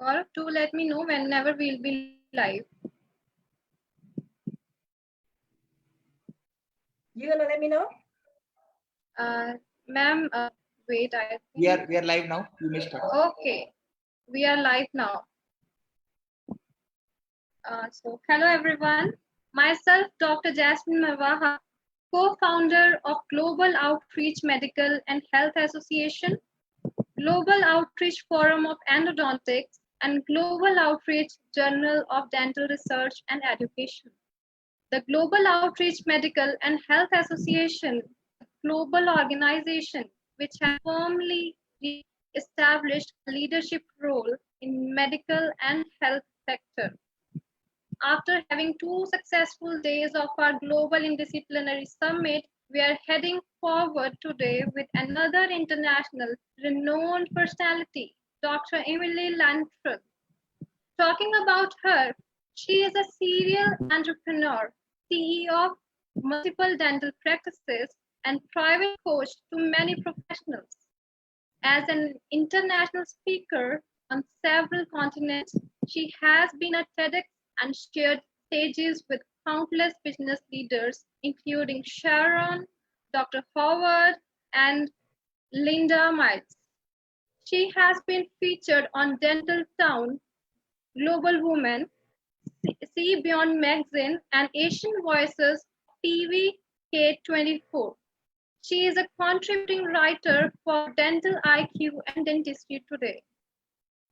Gaurav, do let me know whenever we'll be live. You gonna let me know? Ma'am, wait, I We think. are live now. You missed us. Okay, we are live now. Hello everyone. Myself, Dr. Jasmine Marwaha, co-founder of Global Outreach Medical and Health Association, Global Outreach Forum of Endodontics, and Global Outreach Journal of Dental Research and Education. The Global Outreach Medical and Health Association, a global organization which has firmly established a leadership role in medical and health sector. After having 2 successful days of our Global Interdisciplinary Summit, we are heading forward today with another international renowned personality, Dr. Emily Lantrell. Talking about her, she is a serial entrepreneur, CEO of multiple dental practices, and private coach to many professionals. As an international speaker on several continents, she has been at TEDx and shared stages with countless business leaders, including Sharon, Dr. Howard, and Linda Miles. She has been featured on Dental Town, Global Woman, See Beyond Magazine, and Asian Voices TV K24. She is a contributing writer for Dental IQ and Dentistry Today.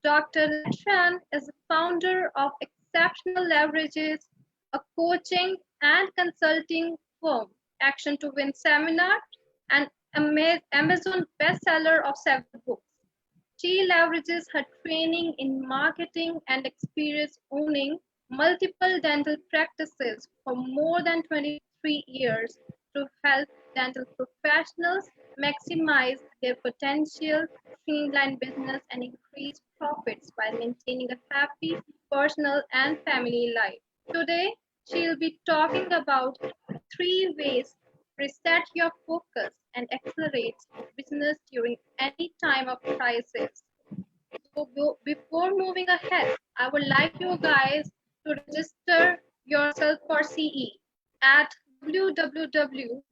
Dr. Latran is the founder of Exceptional Leverages, a coaching and consulting firm, Action to Win seminar, and Amazon bestseller of several books. She leverages her training in marketing and experience owning multiple dental practices for more than 23 years to help dental professionals maximize their potential, streamline business, and increase profits while maintaining a happy personal and family life. Today, she'll be talking about 3 ways to reset your focus and accelerate business during any time of crisis. Before moving ahead, I would like you guys to register yourself for CE at www.gomha.org.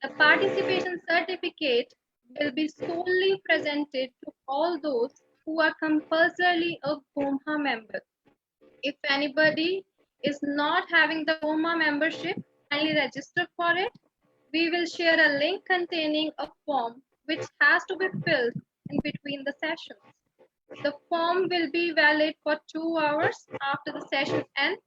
The participation certificate will be solely presented to all those who are compulsorily a GOMHA member. If anybody is not having the GOMHA membership, kindly register for it. We will share a link containing a form which has to be filled in between the sessions. The form will be valid for 2 hours after the session ends.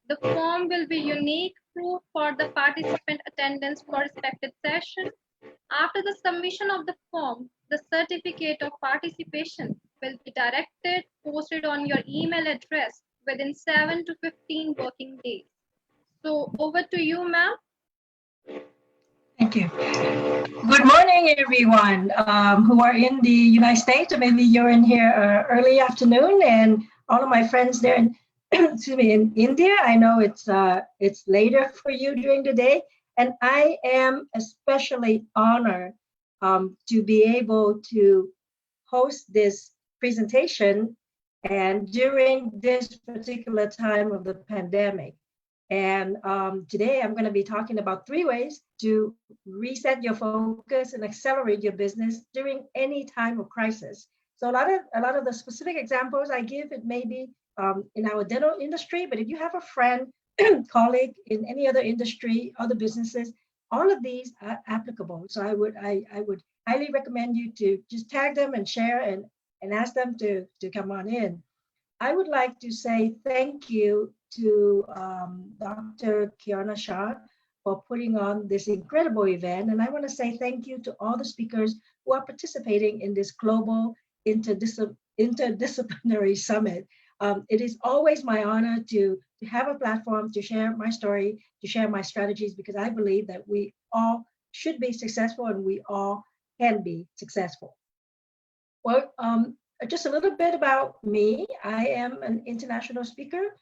The form will be unique proof for the participant attendance for respected session. After the submission of the form, the certificate of participation will be posted on your email address within 7 to 15 working days. So over to you, ma'am. Thank you. Good morning, everyone who are in the United States, or maybe you're in here early afternoon, and all of my friends there in, excuse me, in India. I know it's later for you during the day, and I am especially honored to be able to host this presentation and during this particular time of the pandemic. And today I'm going to be talking about 3 ways to reset your focus and accelerate your business during any time of crisis. So a lot of the specific examples I give, it may be in our dental industry, but if you have a friend, colleague in any other industry, other businesses, all of these are applicable. So I would highly recommend you to just tag them and share and ask them to come on in. I would like to say thank you to Dr. Kiana Shah for putting on this incredible event. And I want to say thank you to all the speakers who are participating in this global interdisciplinary summit. It is always my honor to have a platform to share my story, to share my strategies, because I believe that we all should be successful and we all can be successful. Well, just a little bit about me. I am an international speaker,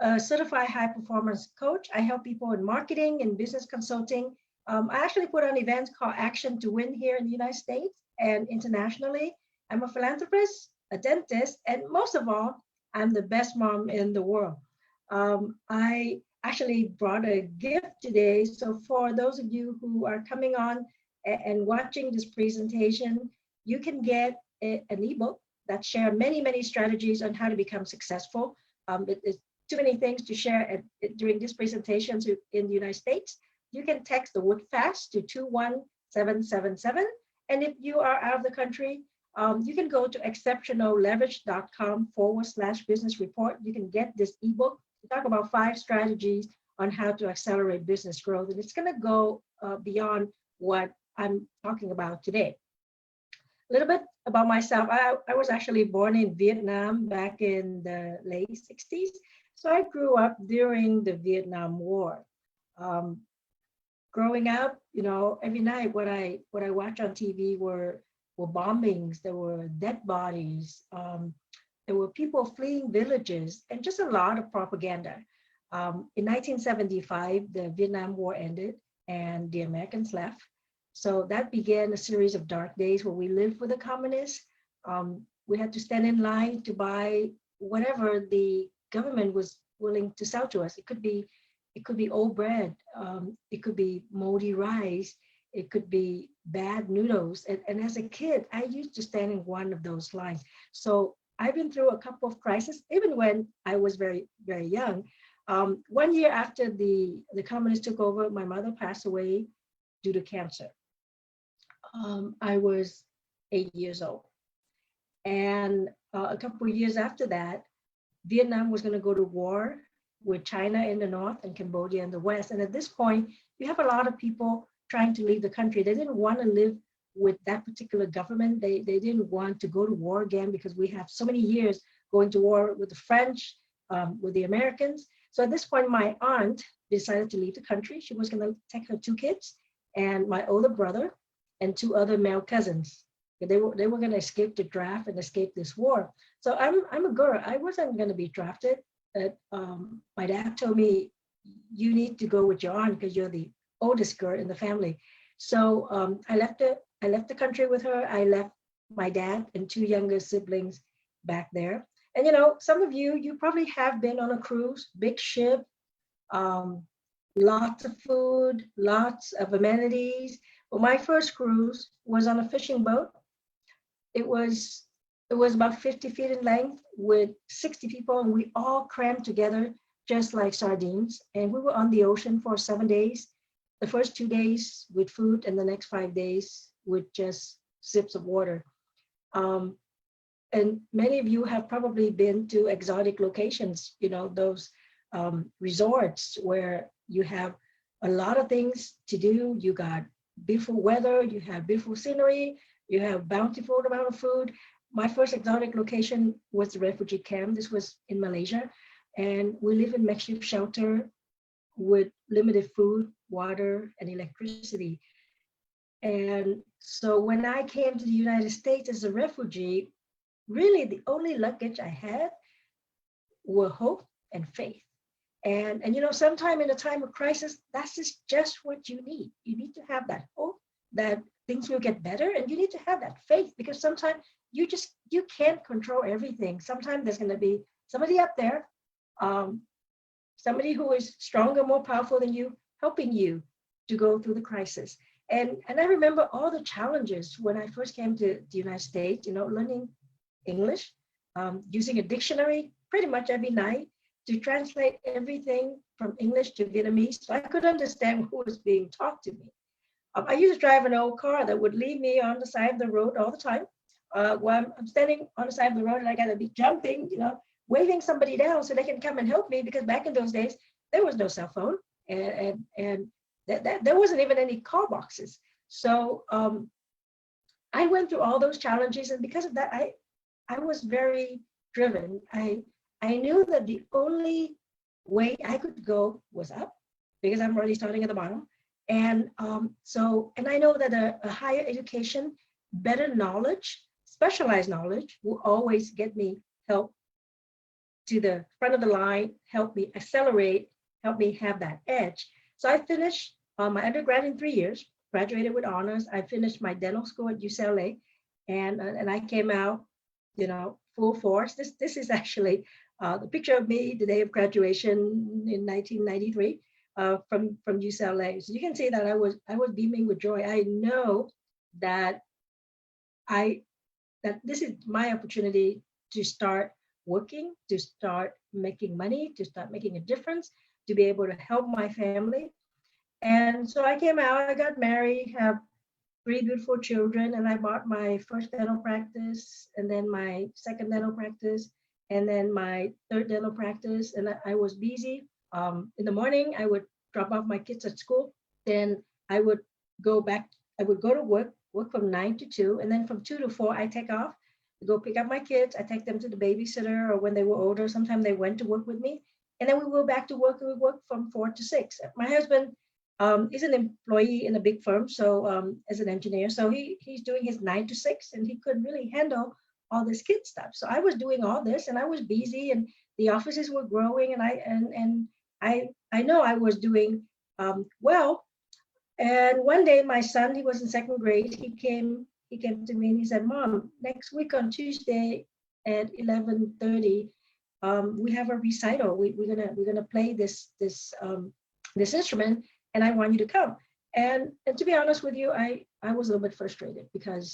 a certified high performance coach. I help people in marketing and business consulting. I actually put on events called Action to Win here in the United States. And internationally, I'm a philanthropist, a dentist, and most of all, I'm the best mom in the world. I actually brought a gift today. So, for those of you who are coming on and watching this presentation, you can get an ebook that share many, many strategies on how to become successful. It's too many things to share during this presentation in the United States. You can text the word FAST to 21777. And if you are out of the country, you can go to exceptionalleverage.com/business report. You can get this ebook. We talk about 5 strategies on how to accelerate business growth. And it's going to go beyond what I'm talking about today. A little bit about myself. I was actually born in Vietnam back in the late 60s. So I grew up during the Vietnam War. Um, Growing up, every night what I watch on TV were bombings. There were dead bodies. There were people fleeing villages, and just a lot of propaganda. In 1975, the Vietnam War ended, and the Americans left. So that began a series of dark days where we lived with the communists. We had to stand in line to buy whatever the government was willing to sell to us. It could be old bread. It could be moldy rice. It could be bad noodles. And as a kid, I used to stand in one of those lines. So I've been through a couple of crises, even when I was very, very young. 1 year after the communists took over, my mother passed away due to cancer. I was 8 years old. And a couple of years after that, Vietnam was going to go to war with China in the north and Cambodia in the west. And at this point, you have a lot of people trying to leave the country. They didn't want to live with that particular government. They didn't want to go to war again because we have so many years going to war with the French, with the Americans. So at this point, my aunt decided to leave the country. She was going to take her 2 kids and my older brother and 2 other male cousins. They were going to escape the draft and escape this war. So I'm a girl. I wasn't going to be drafted. But my dad told me, you need to go with your aunt because you're the oldest girl in the family. So I left the country with her. I left my dad and 2 younger siblings back there. And some of you probably have been on a cruise, big ship, lots of food, lots of amenities. Well, my first cruise was on a fishing boat. It was about 50 feet in length with 60 people, and we all crammed together just like sardines. And we were on the ocean for 7 days. The first 2 days with food, and the next 5 days with just sips of water. And many of you have probably been to exotic locations, those resorts where you have a lot of things to do. You got beautiful weather, you have beautiful scenery, you have bountiful amount of food. My first exotic location was the refugee camp. This was in Malaysia. And we live in makeshift shelter with limited food, water, and electricity. And so when I came to the United States as a refugee, really the only luggage I had were hope and faith. And sometime in a time of crisis, that's just what you need. You need to have that hope that things will get better, and you need to have that faith, because sometimes you can't control everything. Sometimes there's going to be somebody up there, somebody who is stronger, more powerful than you, helping you to go through the crisis. And I remember all the challenges when I first came to the United States, learning English, using a dictionary pretty much every night to translate everything from English to Vietnamese so I could understand who was being taught to me. I used to drive an old car that would leave me on the side of the road all the time. While I'm standing on the side of the road and I got to be jumping, waving somebody down so they can come and help me, because back in those days, there was no cell phone and there wasn't even any call boxes. So I went through all those challenges, and because of that, I was very driven. I knew that the only way I could go was up, because I'm already starting at the bottom. And I know that a higher education, better knowledge, specialized knowledge will always get me help to the front of the line, help me accelerate, help me have that edge. So I finished my undergrad in 3 years. graduated with honors. I finished my dental school at UCLA, and I came out, full force. This is actually the picture of me the day of graduation in 1993 from UCLA. So you can see that I was beaming with joy. I know that I that this is my opportunity to start working, to start making money, to start making a difference, to be able to help my family. And so I came out, I got married, have three beautiful children, and I bought my first dental practice, and then my second dental practice, and then my third dental practice. And I was busy. In the morning, I would drop off my kids at school. Then I would go back, I would go to work from 9 to 2, and then from 2 to 4, I take off, go pick up my kids. I take them to the babysitter, or when they were older, sometimes they went to work with me. And then we go back to work, and we work from 4 to 6. My husband is an employee in a big firm, so as an engineer, so he's doing his 9 to 6, and he couldn't really handle all this kid stuff. So I was doing all this, and I was busy, and the offices were growing, and I know I was doing well. And one day, my son, he was in second grade, he came to me and he said, "Mom, next week on Tuesday at 11:30, we have a recital. We're gonna play this instrument, and I want you to come." And to be honest with you, I was a little bit frustrated because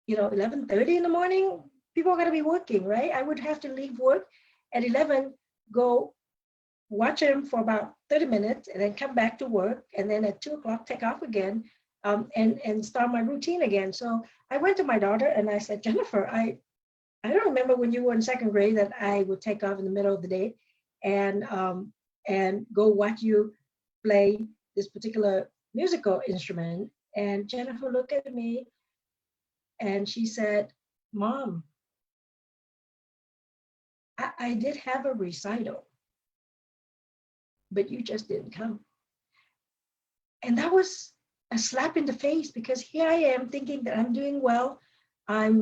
11:30 in the morning, people are gonna be working, right? I would have to leave work at 11, go watch him for about 30 minutes, and then come back to work, and then at 2 o'clock take off again, and start my routine again. So I went to my daughter and I said, "Jennifer, I don't remember when you were in second grade that I would take off in the middle of the day and go watch you play this particular musical instrument." And Jennifer looked at me and she said, "Mom, I did have a recital, but you just didn't come." And that was a slap in the face, because here I am thinking that I'm doing well. I'm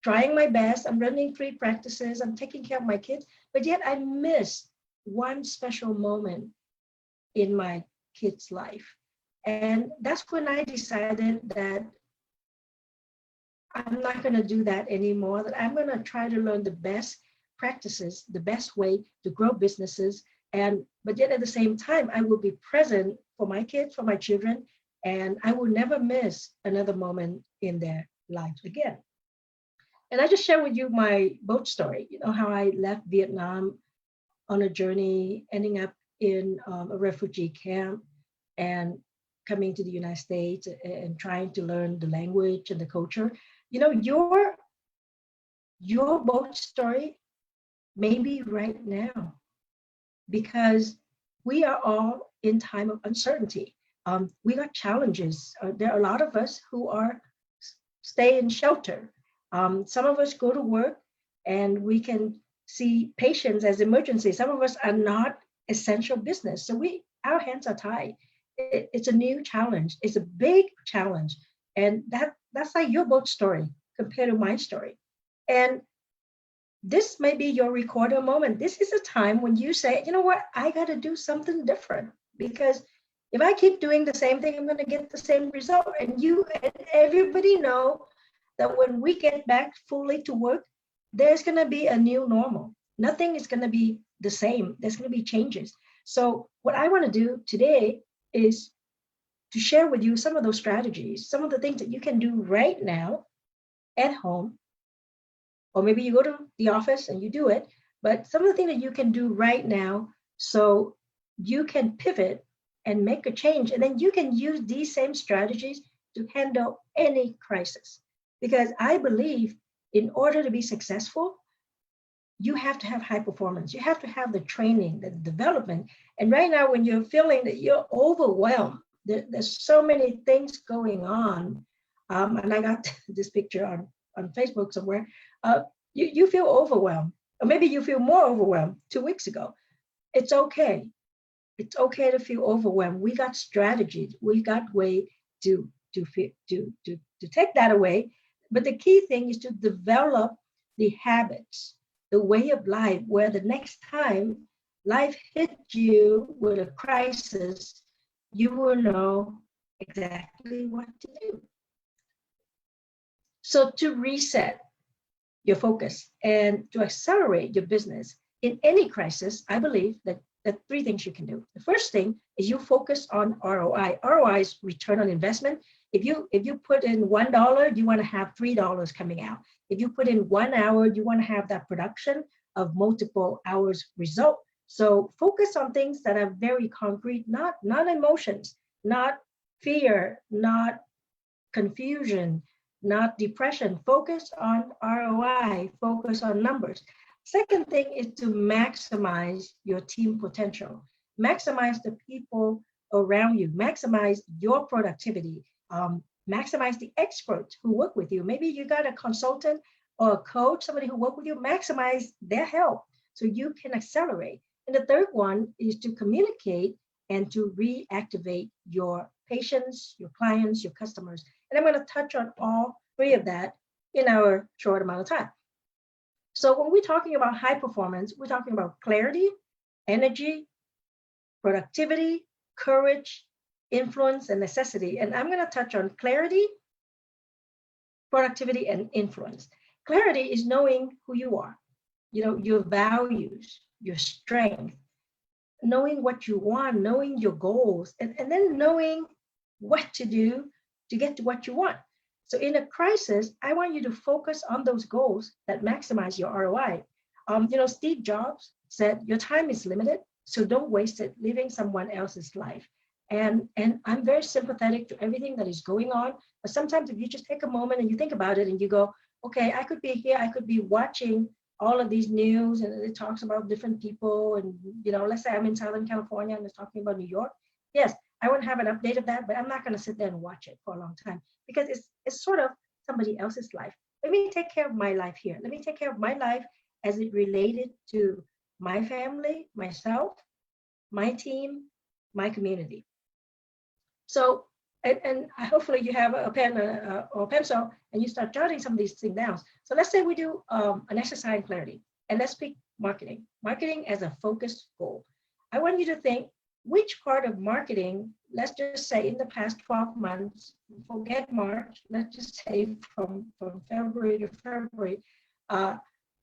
trying my best. I'm running 3 practices. I'm taking care of my kids, but yet I missed one special moment in my kid's life. And that's when I decided that I'm not going to do that anymore, that I'm going to try to learn the best practices, the best way to grow businesses. But yet at the same time, I will be present for my kids, for my children, and I will never miss another moment in their lives again. And I just share with you my boat story, how I left Vietnam on a journey, ending up in a refugee camp and coming to the United States and trying to learn the language and the culture. Your boat story may be right now, because we are all in time of uncertainty. We got challenges. There are a lot of us who are stay in shelter. Some of us go to work and we can see patients as emergency. Some of us are not essential business. So our hands are tied. It's a new challenge. It's a big challenge. And that's like your boat story compared to my story. And this may be your recorder moment. This is a time when you say, "You know what? I got to do something different, because if I keep doing the same thing, I'm going to get the same result." And you and everybody know that when we get back fully to work, there's going to be a new normal. Nothing is going to be the same. There's going to be changes. So what I want to do today is to share with you some of those strategies, some of the things that you can do right now at home, or maybe you go to the office and you do it, but some of the things that you can do right now so you can pivot and make a change. And then you can use these same strategies to handle any crisis. Because I believe in order to be successful, you have to have high performance. You have to have the training, the development. And right now, when you're feeling that you're overwhelmed, there's so many things going on. And I got this picture on Facebook somewhere. You feel overwhelmed, or maybe you feel more overwhelmed 2 weeks ago. It's okay. It's okay to feel overwhelmed. We got strategies. We got way to take that away. But the key thing is to develop the habits, the way of life, where the next time life hits you with a crisis, you will know exactly what to do. So to reset your focus and to accelerate your business in any crisis, I believe that three things you can do. The first thing is you focus on ROI. ROI is return on investment. If you put in $1, you want to have $3 coming out. If you put in 1 hour, you want to have that production of multiple hours result. So focus on things that are very concrete, not emotions, not fear, not confusion, not depression. Focus on ROI, focus on numbers. Second thing is to maximize your team potential, maximize the people around you, maximize your productivity, maximize the experts who work with you. Maybe you got a consultant or a coach, somebody who work with you, maximize their help so you can accelerate. And the third one is to communicate and to reactivate your patients, your clients, your customers. And I'm going to touch on all three of that in our short amount of time. So when we're talking about high performance, we're talking about clarity, energy, productivity, courage, influence, and necessity. And I'm going to touch on clarity, productivity, and influence. Clarity is knowing who you are, your values, your strength, knowing what you want, knowing your goals, and then knowing what to do to get to what you want. So in a crisis, I want you to focus on those goals that maximize your ROI. Steve Jobs said, your time is limited, so don't waste it living someone else's life. And I'm very sympathetic to everything that is going on. But sometimes if you just take a moment and you think about it and you go, okay, I could be here, I could be watching all of these news and it talks about different people. And, let's say I'm in Southern California and it's talking about New York. Yes, I won't have an update of that, but I'm not going to sit there and watch it for a long time because it's sort of somebody else's life. Let me take care of my life here. Let me take care of my life as it related to my family, myself, my team, my community. So, and hopefully you have a pen or a pencil and you start jotting some of these things down. So let's say we do an exercise in clarity, and let's pick marketing. Marketing as a focused goal. I want you to think which part of marketing, let's just say in the past 12 months, forget March, let's just say from February to February,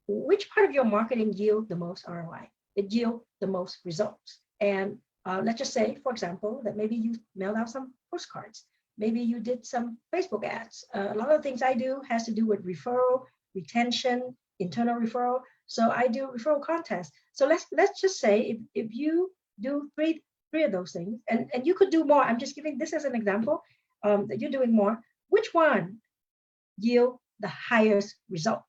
which part of your marketing yield the most ROI? It yield the most results. And let's just say, for example, that maybe you mailed out some postcards. Maybe you did some Facebook ads. A lot of things I do has to do with referral, retention, internal referral. So I do referral contests. So let's just say if you do three of those things, and you could do more. I'm just giving this as an example that you're doing more. Which one yield the highest result?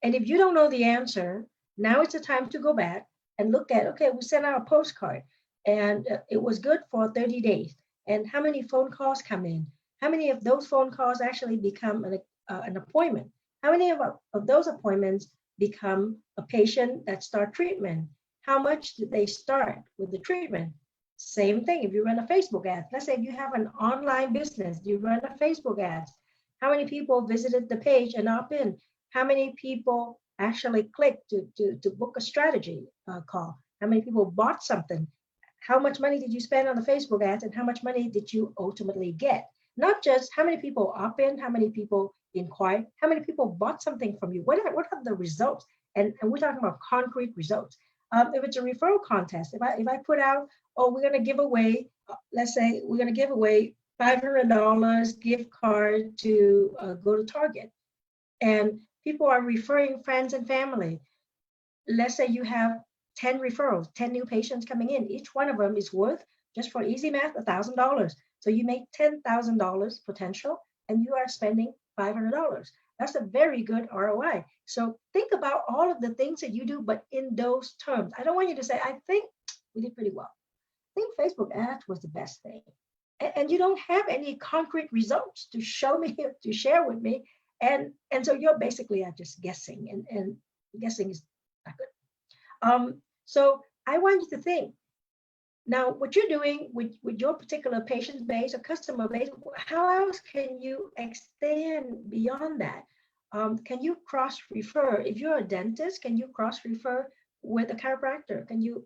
And if you don't know the answer, now it's the time to go back and look at, okay, we sent out a postcard and it was good for 30 days. And how many phone calls come in? How many of those phone calls actually become an appointment? How many of those appointments become a patient that start treatment? How much did they start with the treatment? Same thing if you run a Facebook ad. Let's say if you have an online business, you run a Facebook ad. How many people visited the page and opt in? How many people actually clicked to book a strategy call? How many people bought something? How much money did you spend on the Facebook ads and how much money did you ultimately get? Not just how many people opt in, how many people inquire, how many people bought something from you? What are the results? And we're talking about concrete results. If it's a referral contest, if I put out, we're going to give away, let's say we're going to give away $500 gift card to go to Target. And people are referring friends and family. Let's say you have 10 referrals, 10 new patients coming in. Each one of them is worth, just for easy math, $1,000. So you make $10,000 potential and you are spending $500. That's a very good ROI. So think about all of the things that you do, but in those terms. I don't want you to say, I think we did pretty well. I think Facebook ads was the best thing. And you don't have any concrete results to show me, to share with me. And so you're basically just guessing, and guessing is not good. So I want you to think, now what you're doing with your particular patient base or customer base, how else can you extend beyond that? Can you cross-refer? If you're a dentist, can you cross-refer with a chiropractor? Can you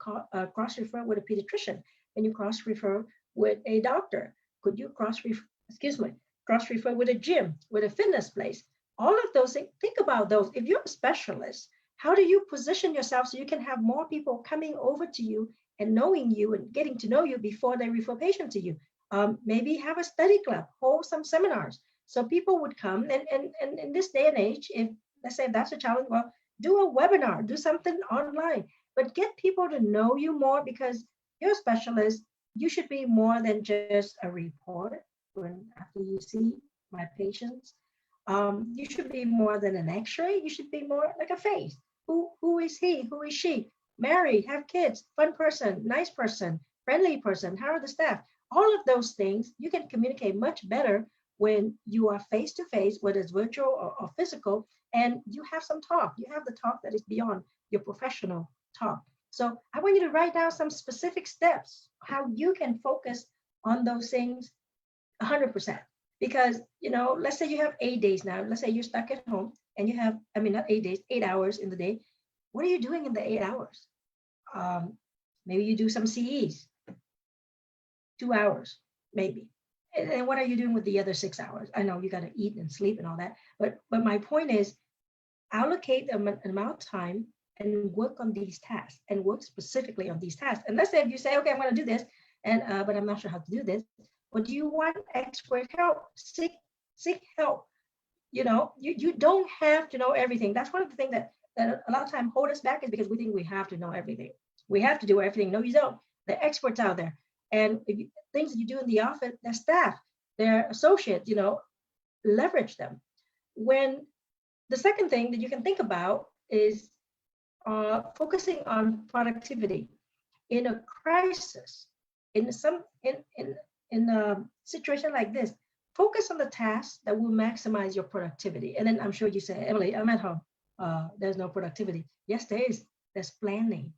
cross-refer with a pediatrician? Can you cross-refer with a doctor? Could you cross refer with a gym, with a fitness place? All of those things, think about those. If you're a specialist, how do you position yourself so you can have more people coming over to you and knowing you and getting to know you before they refer patients to you? Maybe have a study club, hold some seminars. So people would come and in this day and age, if let's say that's a challenge, well, do a webinar, do something online, but get people to know you more because you're a specialist. You should be more than just a report when after you see my patients. You should be more than an x-ray. You should be more like a face. Who is he? Who is she? Married, have kids, fun person, nice person, friendly person. How are the staff? All of those things you can communicate much better when you are face to face, whether it's virtual or physical, and you have some talk. You have the talk that is beyond your professional talk. So I want you to write down some specific steps, how you can focus on those things 100%. Because, let's say you have 8 days now. Let's say you're stuck at home and you have, not 8 days, 8 hours in the day. What are you doing in the 8 hours? Maybe you do some CEs, 2 hours, maybe. And what are you doing with the other 6 hours? I know you got to eat and sleep and all that. But my point is, allocate an amount of time and work on these tasks and work specifically on these tasks. And let's say if you say, okay, I'm going to do this, and but I'm not sure how to do this. But do you want expert help? Seek help. You don't have to know everything. That's one of the things that a lot of time hold us back is because we think we have to know everything. We have to do everything. No, you don't. The experts out there. And things that you do in the office, their staff, their associates, leverage them. When the second thing that you can think about is focusing on productivity in a crisis, in a situation like this. Focus on the tasks that will maximize your productivity. And then I'm sure you say, Emily, I'm at home. There's no productivity. Yes, there is. There's planning.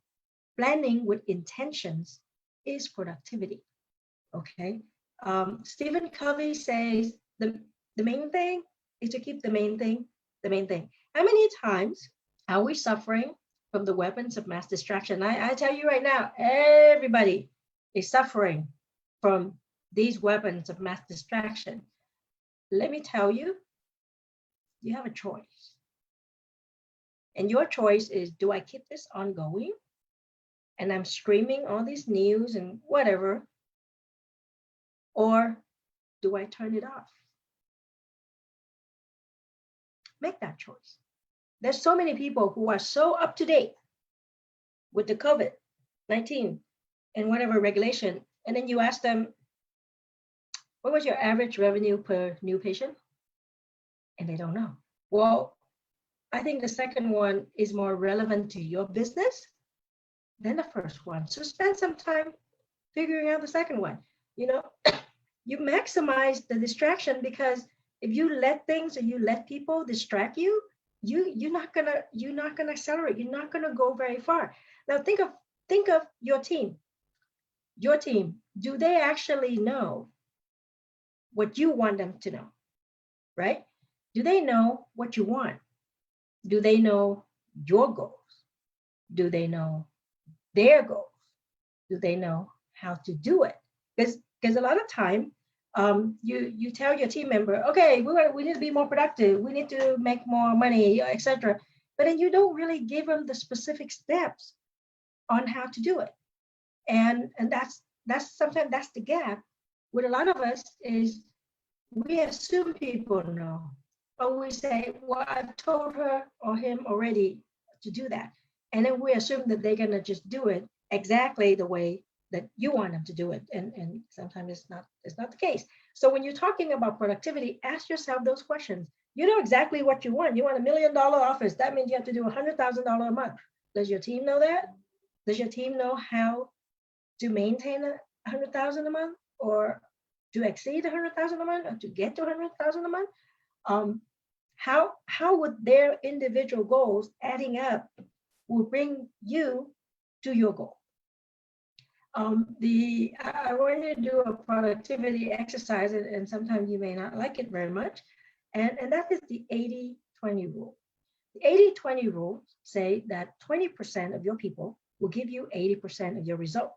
Planning with intentions is productivity. Okay. Stephen Covey says the main thing is to keep the main thing the main thing. How many times are we suffering from the weapons of mass distraction? I tell you right now, everybody is suffering from these weapons of mass distraction. Let me tell you, you have a choice. And your choice is, do I keep this ongoing? And I'm streaming all these news and whatever, or do I turn it off? Make that choice. There's so many people who are so up to date with the COVID-19 and whatever regulation. And then you ask them, what was your average revenue per new patient? And they don't know. Well, I think the second one is more relevant to your business than the first one. So spend some time figuring out the second one. You maximize the distraction, because if you let things or you let people distract you, you're not gonna accelerate. You're not gonna go very far. Now think of your team. Your team, do they actually know what you want them to know? Right? Do they know what you want? Do they know your goals? Do they know their goals? Do they know how to do it? Because a lot of time, you tell your team member, okay, we need to be more productive, we need to make more money, etc. But then you don't really give them the specific steps on how to do it. And that's sometimes that's the gap with a lot of us, is we assume people know, or we say, well, I've told her or him already to do that. And then we assume that they're gonna just do it exactly the way that you want them to do it. And sometimes it's not the case. So when you're talking about productivity, ask yourself those questions. You know exactly what you want. You want $1 million office. That means you have to do $100,000 a month. Does your team know that? Does your team know how to maintain $100,000 a month, or to exceed $100,000 a month, or to get to $100,000 a month? How would their individual goals adding up will bring you to your goal? I want you to do a productivity exercise, and sometimes you may not like it very much, and that is the 80-20 rule. The 80-20 rule say that 20% of your people will give you 80% of your result.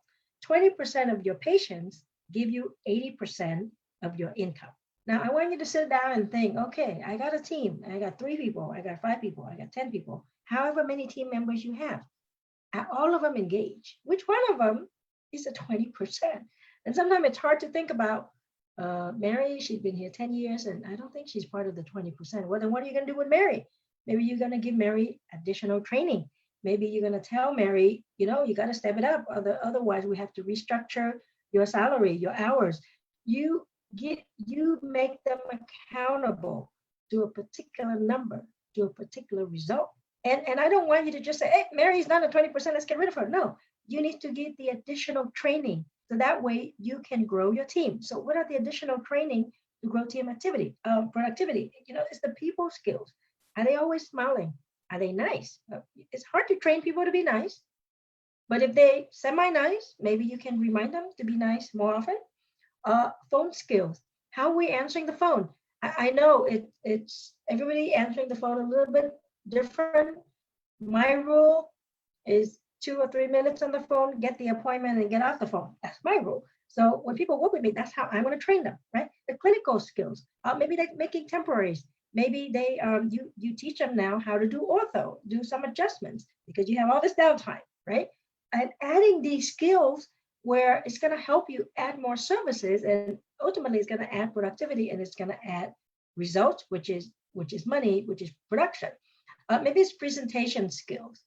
20% of your patients give you 80% of your income. Now, I want you to sit down and think, okay, I got a team. I got 3 people. I got 5 people. I got 10 people. However many team members you have, are all of them engaged? Which one of them is the 20%? And sometimes it's hard to think about. Mary, she's been here 10 years, and I don't think she's part of the 20%. Well, then what are you going to do with Mary? Maybe you're going to give Mary additional training. Maybe you're going to tell Mary, you got to step it up. Otherwise, we have to restructure your salary, your hours. You make them accountable to a particular number, to a particular result. And I don't want you to just say, hey, Mary's not a 20%, let's get rid of her. No, you need to get the additional training. So that way you can grow your team. So what are the additional training to grow team productivity? It's the people skills. Are they always smiling? Are they nice? It's hard to train people to be nice, but if they semi-nice, maybe you can remind them to be nice more often. Phone skills. How are we answering the phone? I know it's everybody answering the phone a little bit different. My rule is 2 or 3 minutes on the phone, get the appointment and get off the phone. That's my rule. So when people work with me, that's how I'm going to train them, right? The clinical skills. Maybe they're making temporaries. Maybe they you teach them now how to do ortho, do some adjustments because you have all this downtime, right? And adding these skills where it's going to help you add more services, and ultimately it's going to add productivity, and it's going to add results, which is money, which is production. Maybe it's presentation skills.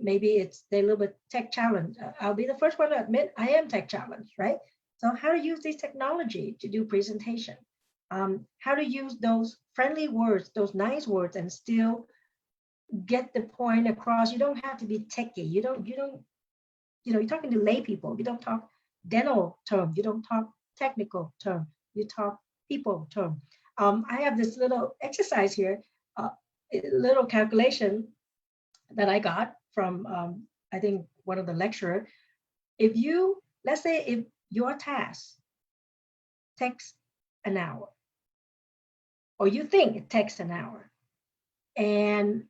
Maybe they're a little bit tech challenged. I'll be the first one to admit I am tech challenged, right? So how to use this technology to do presentation, how to use those friendly words, those nice words, and still get the point across. You don't have to be techie. You're talking to lay people. You don't talk dental term. You don't talk technical term. You talk people term. I have this little exercise here, a little calculation that I got from, I think, one of the lecturer. Let's say if your task takes an hour, or you think it takes an hour, and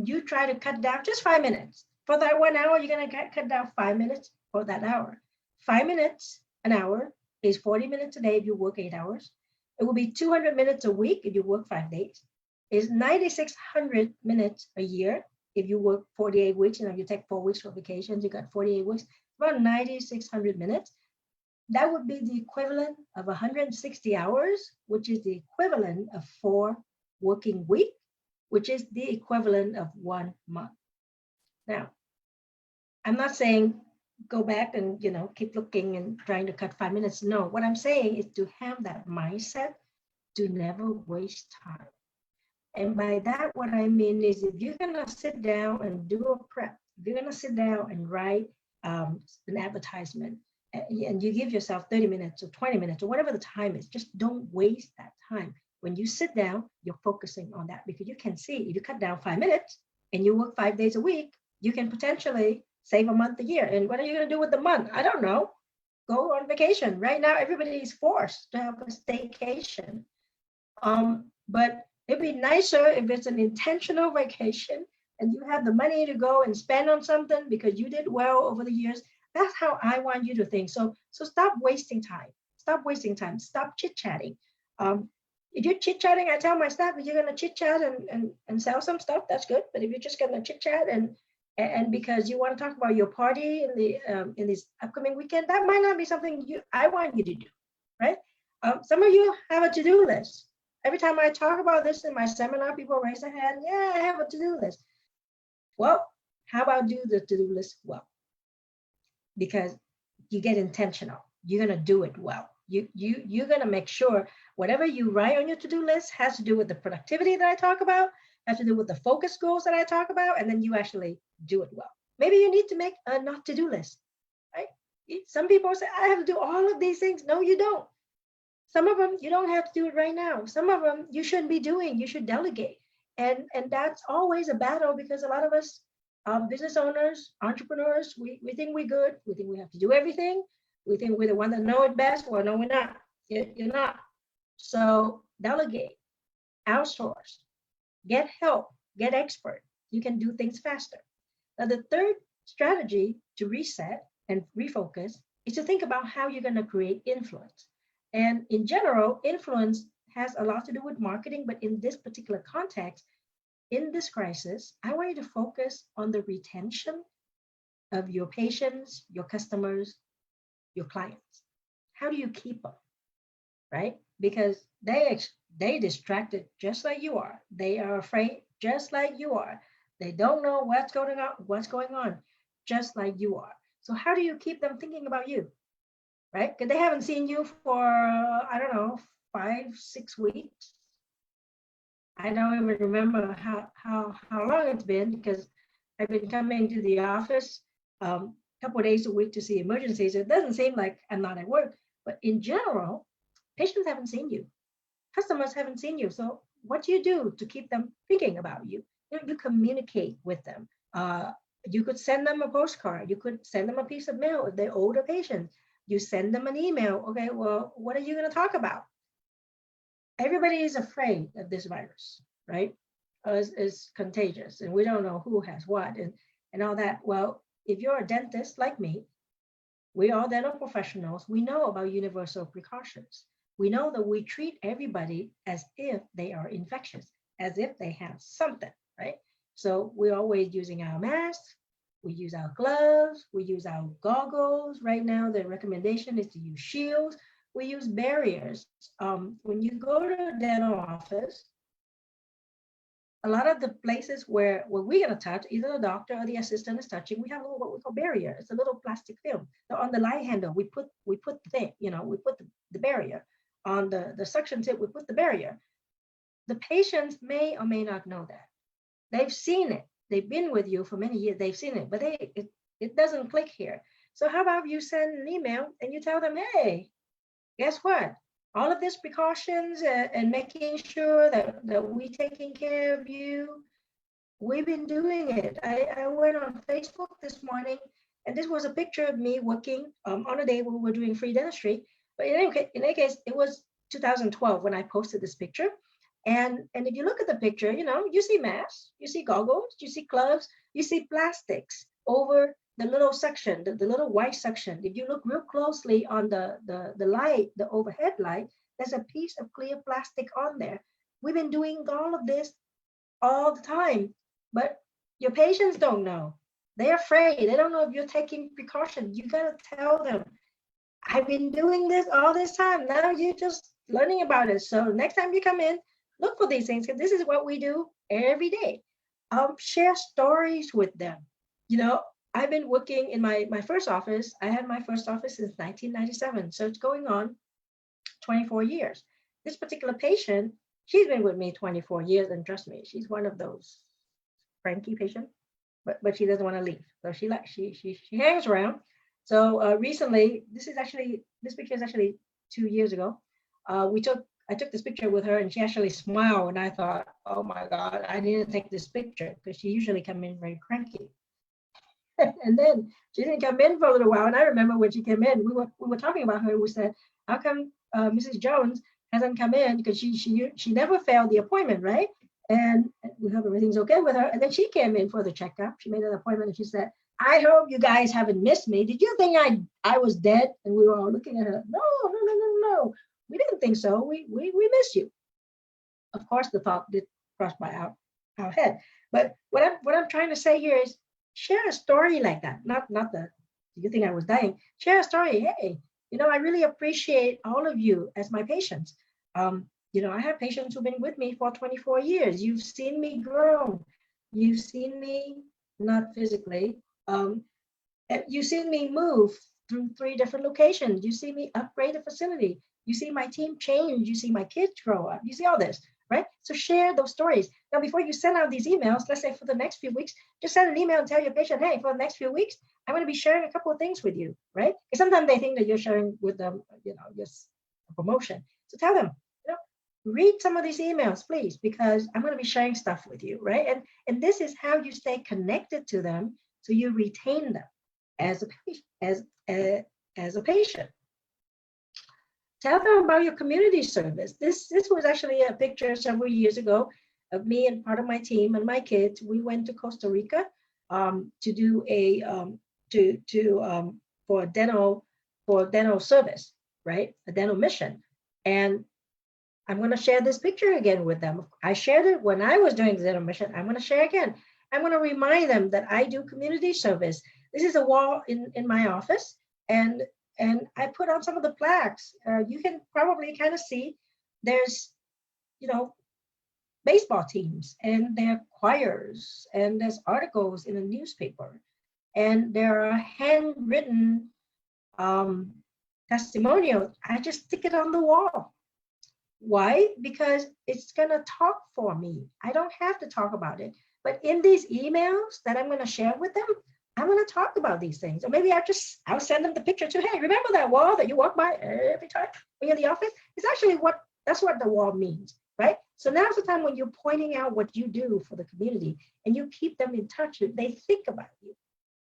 you try to cut down just 5 minutes. For that 1 hour, you're going to cut down 5 minutes for that hour. 5 minutes an hour is 40 minutes a day if you work 8 hours. It will be 200 minutes a week if you work 5 days. It's 9,600 minutes a year if you work 48 weeks. If you take 4 weeks for vacations, you got 48 weeks, about 9,600 minutes. That would be the equivalent of 160 hours, which is the equivalent of 4 working weeks, which is the equivalent of 1 month. Now, I'm not saying go back and keep looking and trying to cut 5 minutes. No, what I'm saying is to have that mindset to never waste time. And by that, what I mean is if you're going to sit down and do a prep, if you're going to sit down and write an advertisement, and you give yourself 30 minutes or 20 minutes or whatever the time is, just don't waste that time. When you sit down, you're focusing on that, because you can see if you cut down 5 minutes and you work 5 days a week, you can potentially save a month a year. And what are you going to do with the month? I don't know. Go on vacation. Right now, everybody is forced to have a staycation. But it'd be nicer if it's an intentional vacation and you have the money to go and spend on something because you did well over the years. That's how I want you to think. So stop wasting time. Stop wasting time. Stop chit-chatting. If you're chit-chatting, I tell my staff, if you're going to chit-chat and sell some stuff, that's good. But if you're just going to chit-chat and because you want to talk about your party in this upcoming weekend, that might not be something I want you to do, right? Some of you have a to-do list. Every time I talk about this in my seminar, people raise their hand. Yeah, I have a to-do list. Well, how about do the to-do list well? Because you get intentional. You're going to do it well. You're going to make sure whatever you write on your to-do list has to do with the productivity that I talk about, has to do with the focus goals that I talk about, and then you actually do it well. Maybe you need to make a not to-do list, right? Some people say, I have to do all of these things. No, you don't. Some of them, you don't have to do it right now. Some of them you shouldn't be doing. You should delegate. And that's always a battle, because a lot of us business owners, entrepreneurs, we think we're good. We think we have to do everything. We think we're the one that know it best. Well, no, we're not. You're not. So delegate, outsource, get help, get expert. You can do things faster. Now, the third strategy to reset and refocus is to think about how you're going to create influence. And in general, influence has a lot to do with marketing, but in this particular context, in this crisis, I want you to focus on the retention of your patients, your customers, your clients. How do you keep them, right? Because they distracted just like you are. They are afraid just like you are. They don't know what's going on, just like you are. So how do you keep them thinking about you, right? Because they haven't seen you for I don't know 5 6 weeks. I don't even remember how long it's been because I've been coming to the office a couple of days a week to see emergencies. It doesn't seem like I'm not at work, but in general, patients haven't seen you, customers haven't seen you. So what do you do to keep them thinking about you? You communicate with them. You could send them a postcard. You could send them a piece of mail if they're older patients. You send them an email. Okay, well, what are you going to talk about? Everybody is afraid of this virus, right? It's contagious and we don't know who has what and all that. Well, if you're a dentist like me, we are dental professionals. We know about universal precautions. We know that we treat everybody as if they are infectious, as if they have something, right? So we're always using our masks, we use our gloves, we use our goggles. Right now, the recommendation is to use shields. We use barriers. When you go to a dental office, a lot of the places where we're going to touch, either the doctor or the assistant is touching, we have a little what we call barrier. It's a little plastic film. So on the light handle, we put the thing, we put the barrier. On the suction tip, we put the barrier. The patients may or may not know that. They've seen it. They've been with you for many years. They've seen it, but it doesn't click here. So how about you send an email and you tell them, hey, guess what? All of these precautions and making sure that we taking care of you, we've been doing it. I went on Facebook this morning, and this was a picture of me working on a day when we were doing free dentistry. But in any case, it was 2012 when I posted this picture. And if you look at the picture, you see masks, you see goggles, you see gloves, you see plastics over the little section, the little white section. If you look real closely on the light, the overhead light, there's a piece of clear plastic on there. We've been doing all of this all the time, but your patients don't know. They're afraid. They don't know if you're taking precautions. You got to tell them, I've been doing this all this time. Now you're just learning about it. So next time you come in, look for these things because this is what we do every day. Share stories with them. I've been working in my first office. I had my first office since 1997. So it's going on 24 years. This particular patient, she's been with me 24 years. And trust me, she's one of those cranky patients, but she doesn't want to leave. So she hangs around. So recently, this picture is actually 2 years ago. I took this picture with her and she actually smiled. And I thought, oh my God, I need to take this picture because she usually comes in very cranky. And then she didn't come in for a little while. And I remember when she came in, we were talking about her. We said, how come Mrs. Jones hasn't come in? Because she never failed the appointment, right? And we hope everything's okay with her. And then she came in for the checkup. She made an appointment and she said, I hope you guys haven't missed me. Did you think I was dead? And we were all looking at her. No. We didn't think so. We missed you. Of course, the thought did cross by our head. But what I'm trying to say here is share a story like that. Not the do you think I was dying? Share a story. Hey, I really appreciate all of you as my patients. I have patients who've been with me for 24 years. You've seen me grow. You've seen me not physically. You've seen me move through 3 different locations. You see me upgrade the facility. You see my team change. You see my kids grow up. You see all this, right? So share those stories. Now, before you send out these emails, let's say for the next few weeks, just send an email and tell your patient, hey, for the next few weeks, I'm going to be sharing a couple of things with you, right? Because sometimes they think that you're sharing with them, just a promotion. So tell them, read some of these emails, please, because I'm going to be sharing stuff with you, right? And this is how you stay connected to them so you retain them as a patient. Tell them about your community service. This was actually a picture several years ago of me and part of my team and my kids. We went to Costa Rica to do for dental service, right? A dental mission. And I'm going to share this picture again with them. I shared it when I was doing the dental mission. I'm going to share again. I'm going to remind them that I do community service. This is a wall in my office, and I put on some of the plaques. You can probably kind of see there's, you know, baseball teams, and there are choirs, and there's articles in a newspaper, and there are handwritten testimonials. I just stick it on the wall. Why? Because it's going to talk for me. I don't have to talk about it. But in these emails that I'm going to share with them, I'm going to talk about these things. Or maybe I'll send them the picture too. Hey, remember that wall that you walk by every time when you're in the office? It's actually that's what the wall means, right? So now's the time when you're pointing out what you do for the community and you keep them in touch. They think about you,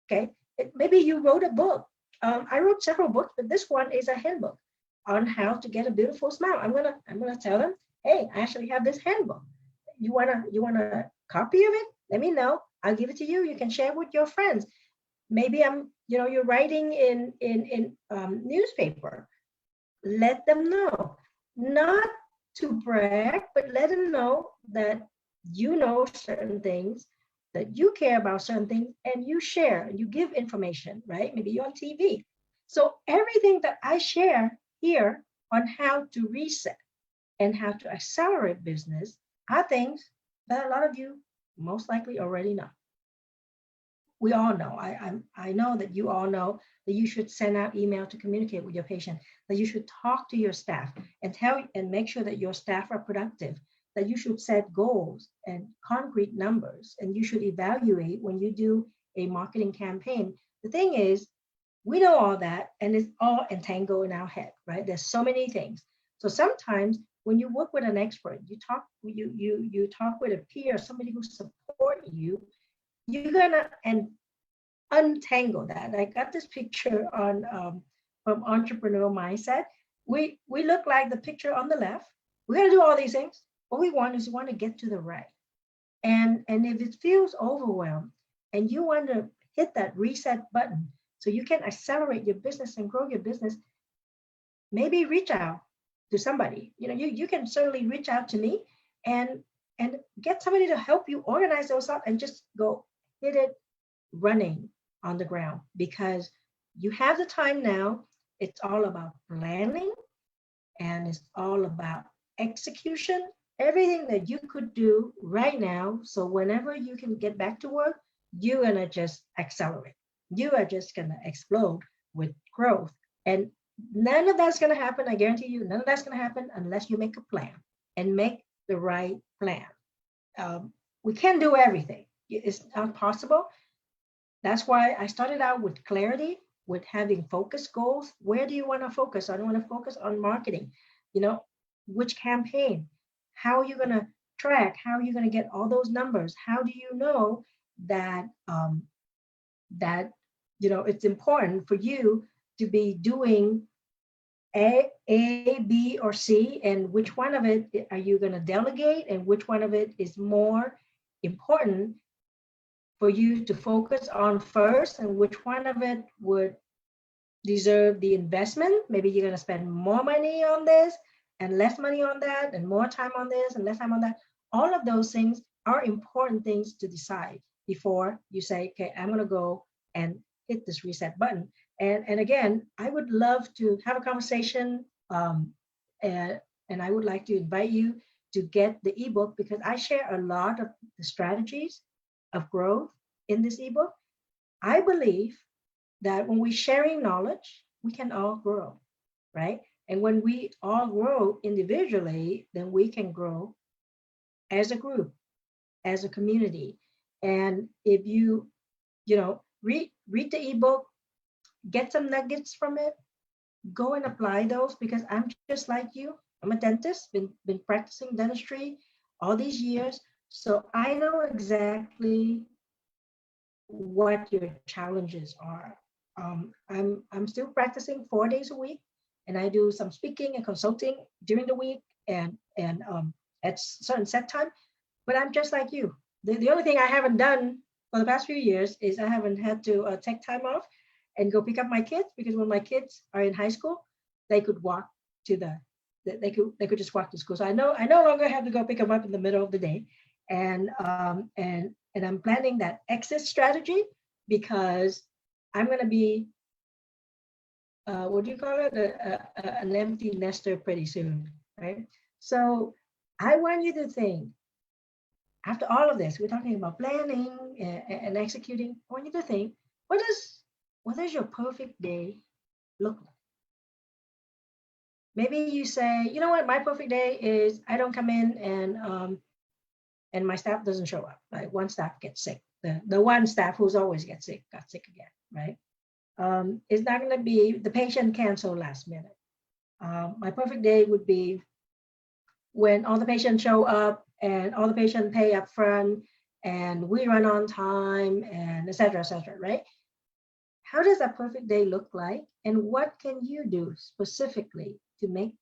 okay? Maybe you wrote a book. I wrote several books, but this one is a handbook on how to get a beautiful smile. I'm gonna tell them, hey, I actually have this handbook. You want a copy of it? Let me know. I'll give it to you. You can share with your friends. Maybe you're writing in newspaper. Let them know, not to brag, but let them know that you know certain things, that you care about certain things, and you share and you give information, right? Maybe you're on TV. So everything that I share here on how to reset and how to accelerate business are things that a lot of you most likely already know. We all know. I know that you all know that you should send out email to communicate with your patient, that you should talk to your staff and make sure that your staff are productive, that you should set goals and concrete numbers, and you should evaluate when you do a marketing campaign. The thing is, we know all that, and it's all entangled in our head, right? There's so many things. So sometimes when you work with an expert, you talk with a peer, somebody who supports you, you're gonna untangle that. I got this picture on from Entrepreneur Mindset. We look like the picture on the left. We're gonna do all these things. What we want to get to the right. And if it feels overwhelmed and you want to hit that reset button so you can accelerate your business and grow your business, maybe reach out to somebody. You can certainly reach out to me and get somebody to help you organize those up and just go hit it running on the ground, because you have the time now. It's all about planning and it's all about execution, everything that you could do right now. So whenever you can get back to work, you're gonna just accelerate. You are just gonna explode with growth. And none of that's gonna happen, I guarantee you, none of that's gonna happen unless you make a plan and make the right plan. We can't do everything. It's not possible. That's why I started out with clarity, with having focus goals. Where do you want to focus? I don't want to focus on marketing. Which campaign? How are you going to track? How are you going to get all those numbers? How do you know that it's important for you to be doing A, B, or C, and which one of it are you going to delegate, and which one of it is more important for you to focus on first, and which one of it would deserve the investment? Maybe you're going to spend more money on this and less money on that, and more time on this and less time on that. All of those things are important things to decide before you say, okay, I'm going to go and hit this reset button. And again, I would love to have a conversation, and I would like to invite you to get the ebook, because I share a lot of the strategies of growth in this ebook. I believe that when we're sharing knowledge, we can all grow, right? And when we all grow individually, then we can grow as a group, as a community. And if you read the ebook, get some nuggets from it, go and apply those, because I'm just like you. I'm a dentist, been practicing dentistry all these years. So I know exactly what your challenges are. I'm still practicing 4 days a week, and I do some speaking and consulting during the week and at certain set time. But I'm just like you. The only thing I haven't done for the past few years is I haven't had to take time off and go pick up my kids, because when my kids are in high school, they could walk to they could just walk to school. So I no longer have to go pick them up in the middle of the day, and I'm planning that exit strategy because I'm going to be what do you call it, an empty nester pretty soon, right? So I want you to think, after all of this, we're talking about planning and executing. I want you to think, what does your perfect day look like? Maybe you say, you know what, my perfect day is I don't come in and my staff doesn't show up. Like one staff gets sick. The one staff who's always got sick again, right? It's not going to be the patient cancel last minute. My perfect day would be when all the patients show up and all the patients pay up front and we run on time and et cetera, right? How does that perfect day look like? And what can you do specifically to make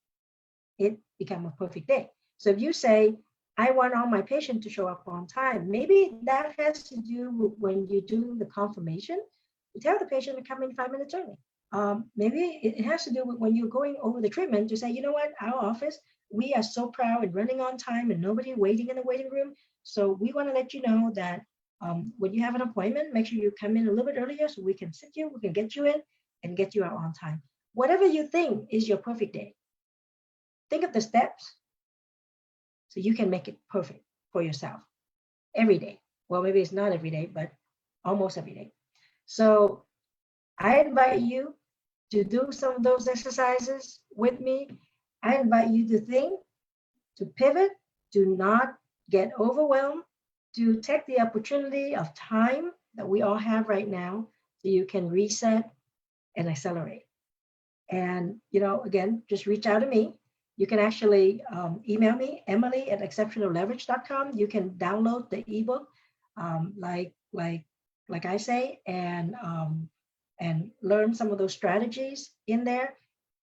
it become a perfect day? So if you say, I want all my patients to show up on time, maybe that has to do with when you do the confirmation, you tell the patient to come in 5 minutes early. Maybe it has to do with when you're going over the treatment to say, you know what, our office, we are so proud and running on time and nobody waiting in the waiting room. So we want to let you know that when you have an appointment, make sure you come in a little bit earlier so we can sit you, we can get you in and get you out on time. Whatever you think is your perfect day, think of the steps so you can make it perfect for yourself every day. Well, maybe it's not every day, but almost every day. So I invite you to do some of those exercises with me. I invite you to think, to pivot, to not get overwhelmed, to take the opportunity of time that we all have right now so you can reset and accelerate. And, again, just reach out to me. You can actually email me, emily@exceptionalleverage.com. You can download the ebook, like I say, and learn some of those strategies in there.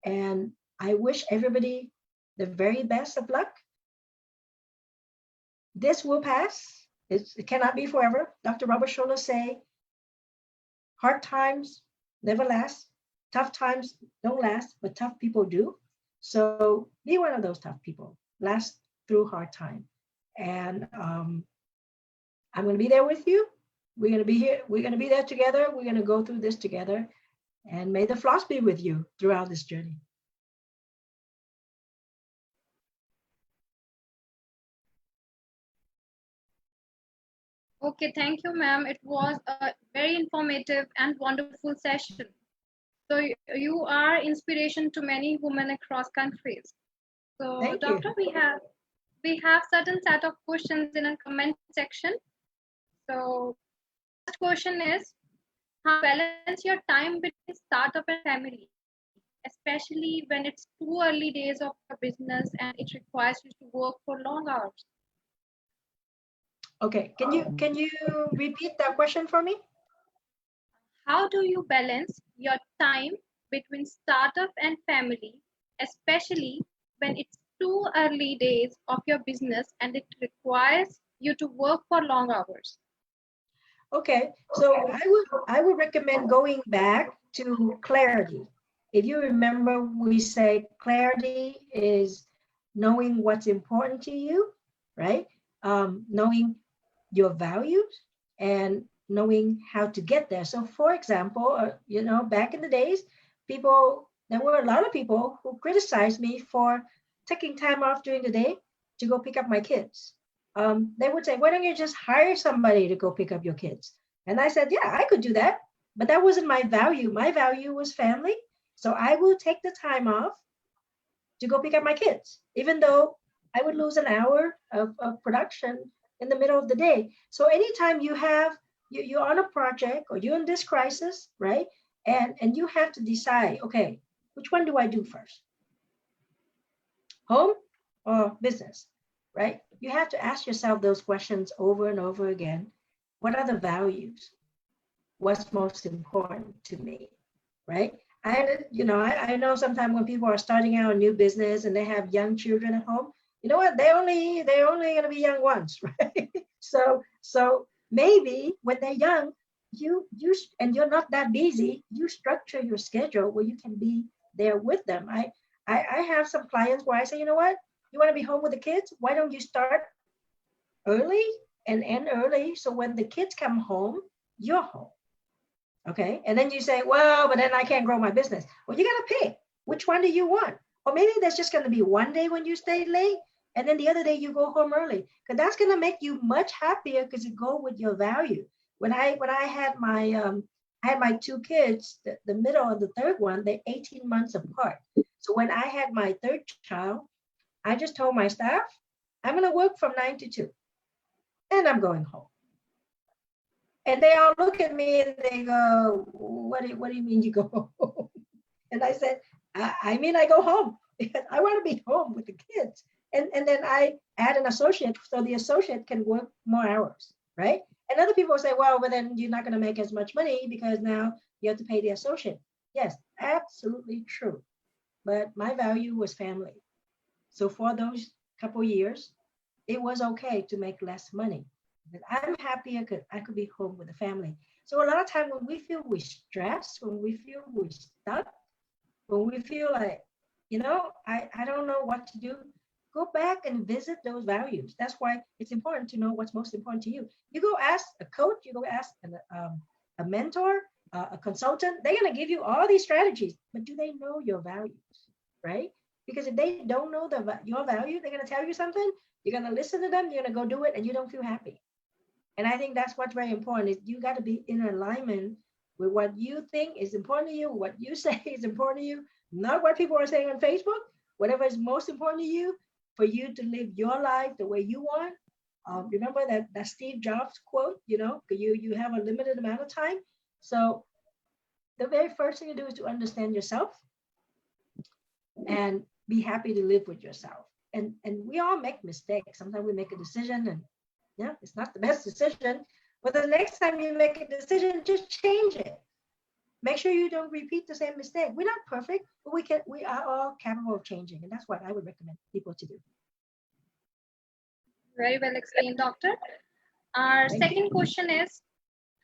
And I wish everybody the very best of luck. This will pass. It cannot be forever. Dr. Robert Schuller say, hard times never last. Tough times don't last, but tough people do. So be one of those tough people. Last through hard time. And I'm going to be there with you. We're going to be here. We're going to be there together. We're going to go through this together. And may the floss be with you throughout this journey. Okay, thank you, ma'am. It was a very informative and wonderful session. So you are inspiration to many women across countries. So, Thank doctor, you. we have certain set of questions in a comment section. So, first question is, how balance your time between startup and family, especially when it's too early days of your business and it requires you to work for long hours? Okay, can you repeat that question for me? How do you balance your time between startup and family, especially when it's too early days of your business and it requires you to work for long hours? Okay, so I would recommend going back to clarity. If you remember, we say clarity is knowing what's important to you, right? Knowing your values and knowing how to get there. So, for example, back in the days, there were a lot of people who criticized me for taking time off during the day to go pick up my kids. They would say, why don't you just hire somebody to go pick up your kids? And I said, yeah, I could do that. But that wasn't my value. My value was family. So I will take the time off to go pick up my kids, even though I would lose an hour of production in the middle of the day. So anytime you're on a project or you're in this crisis, right? And you have to decide, okay, which one do I do first? Home or business, right? You have to ask yourself those questions over and over again. What are the values? What's most important to me, right? I know sometimes when people are starting out a new business and they have young children at home, you know what? They're only going to be young once, right? So maybe when they're young, you and you're not that busy, you structure your schedule where you can be there with them. I have some clients where I say, you know what, you want to be home with the kids? Why don't you start early and end early? So when the kids come home, you're home. Okay. And then you say, well, but then I can't grow my business. Well, you got to pick. Which one do you want? Or maybe there's just going to be one day when you stay late, and then the other day you go home early. Because that's going to make you much happier because it go with your value. When I had my two kids, the middle and the third one, they're 18 months apart. So when I had my third child, I just told my staff, I'm going to work from 9 to 2, and I'm going home. And they all look at me and they go, what do you mean you go home? And I said, I mean, I go home because I want to be home with the kids. And then I add an associate so the associate can work more hours, right? And other people say, well, but then you're not going to make as much money because now you have to pay the associate. Yes, absolutely true. But my value was family. So for those couple years, it was okay to make less money. But I'm happy I could be home with the family. So a lot of time when we feel we're stressed, when we feel we're stuck, when we feel like, I don't know what to do, go back and visit those values. That's why it's important to know what's most important to you. You go ask a coach, you go ask a mentor, a consultant. They're going to give you all these strategies, but do they know your values, right? Because if they don't know your value, they're going to tell you something, you're going to listen to them, you're going to go do it, and you don't feel happy. And I think that's what's very important is you got to be in alignment with what you think is important to you, what you say is important to you, not what people are saying on Facebook, whatever is most important to you, for you to live your life the way you want. Remember that Steve Jobs quote, you have a limited amount of time. So the very first thing to do is to understand yourself and be happy to live with yourself. And we all make mistakes. Sometimes we make a decision and it's not the best decision. But the next time you make a decision, just change it. Make sure you don't repeat the same mistake. We're not perfect, but we are all capable of changing. And that's what I would recommend people to do. Very well explained, Doctor. Our second question is,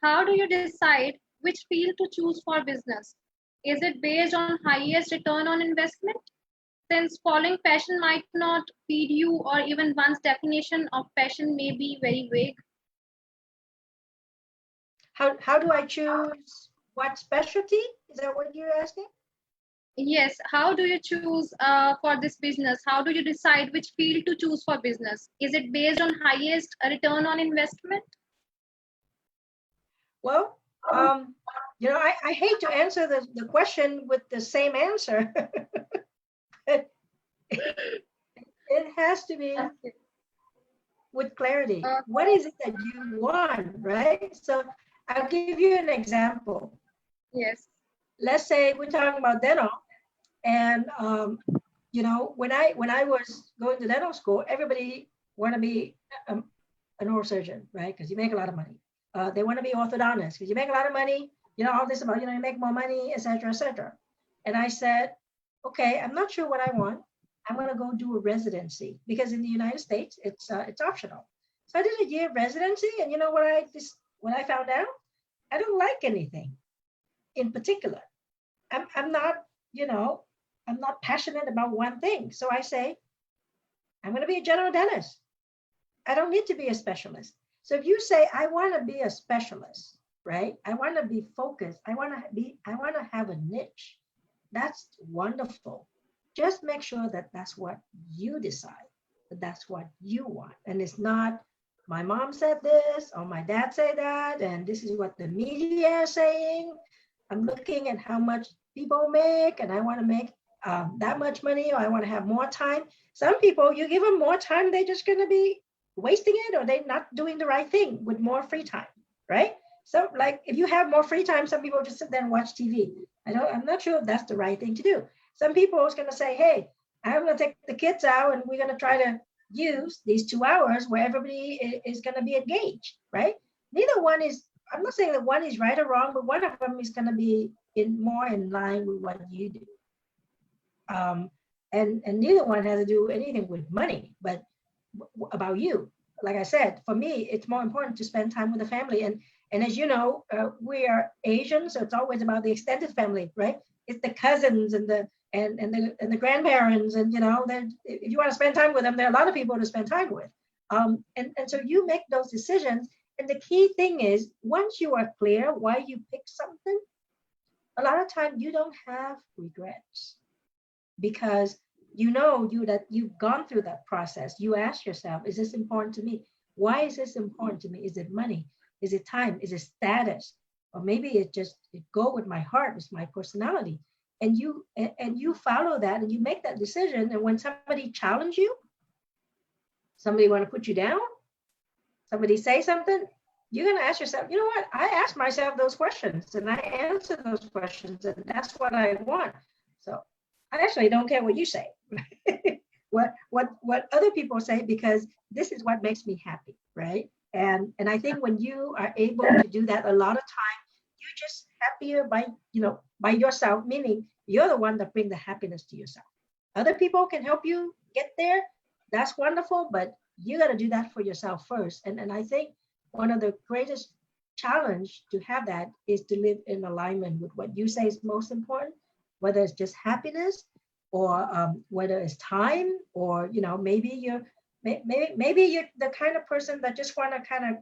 how do you decide which field to choose for business? Is it based on highest return on investment? Since following passion might not feed you, or even one's definition of passion may be very vague. How do I choose what specialty? Is that what you're asking? Yes. How do you choose for this business? How do you decide which field to choose for business? Is it based on highest return on investment? Well, I hate to answer the question with the same answer. It has to be with clarity. What is it that you want, right? So I'll give you an example. Yes. Let's say we're talking about dental, and when I was going to dental school, everybody want to be an oral surgeon, right? Because you make a lot of money. They want to be orthodontist because you make a lot of money. All this about you make more money, etc., etc. And I said, okay, I'm not sure what I want. I'm going to go do a residency because in the United States, it's optional. So I did a year of residency, and what I found out, I don't like anything in particular. I'm not passionate about one thing. So I say, I'm going to be a general dentist. I don't need to be a specialist. So if you say, I want to be a specialist, right? I want to be focused. I want to have a niche. That's wonderful. Just make sure that that's what you decide, that that's what you want. And it's not, my mom said this, or my dad said that, and this is what the media is saying. I'm looking at how much people make, and I want to make that much money, or I want to have more time. Some people, you give them more time, they're just going to be wasting it, or they're not doing the right thing with more free time, right? So like if you have more free time, some people just sit there and watch TV. I'm not sure if that's the right thing to do. Some people are going to say, hey, I'm going to take the kids out and we're going to try to use these 2 hours where everybody is going to be engaged, right? Neither one is, I'm not saying that one is right or wrong, but one of them is going to be more in line with what you do. And neither one has to do anything with money, but about you. Like I said, for me, it's more important to spend time with the family. And as you know, we are Asian, so it's always about the extended family, right? It's the cousins and the and the grandparents, and if you want to spend time with them, there are a lot of people to spend time with. And so you make those decisions. And the key thing is, once you are clear why you pick something, a lot of time you don't have regrets, because that you've gone through that process. You ask yourself, is this important to me? Why is this important to me? Is it money? Is it time? Is it status? Or maybe it go with my heart, with my personality. And you follow that, and you make that decision. And when somebody challenge you, somebody want to put you down, somebody say something, you're going to ask yourself, you know what? I asked myself those questions, and I answered those questions, and that's what I want. So I actually don't care what you say, what other people say, because this is what makes me happy, right? And I think when you are able to do that, a lot of time you're just happier by yourself, meaning you're the one that bring the happiness to yourself. Other people can help you get there. That's wonderful, but you got to do that for yourself first. And I think one of the greatest challenge to have that is to live in alignment with what you say is most important, whether it's just happiness, or whether it's time, or maybe you're the kind of person that just want to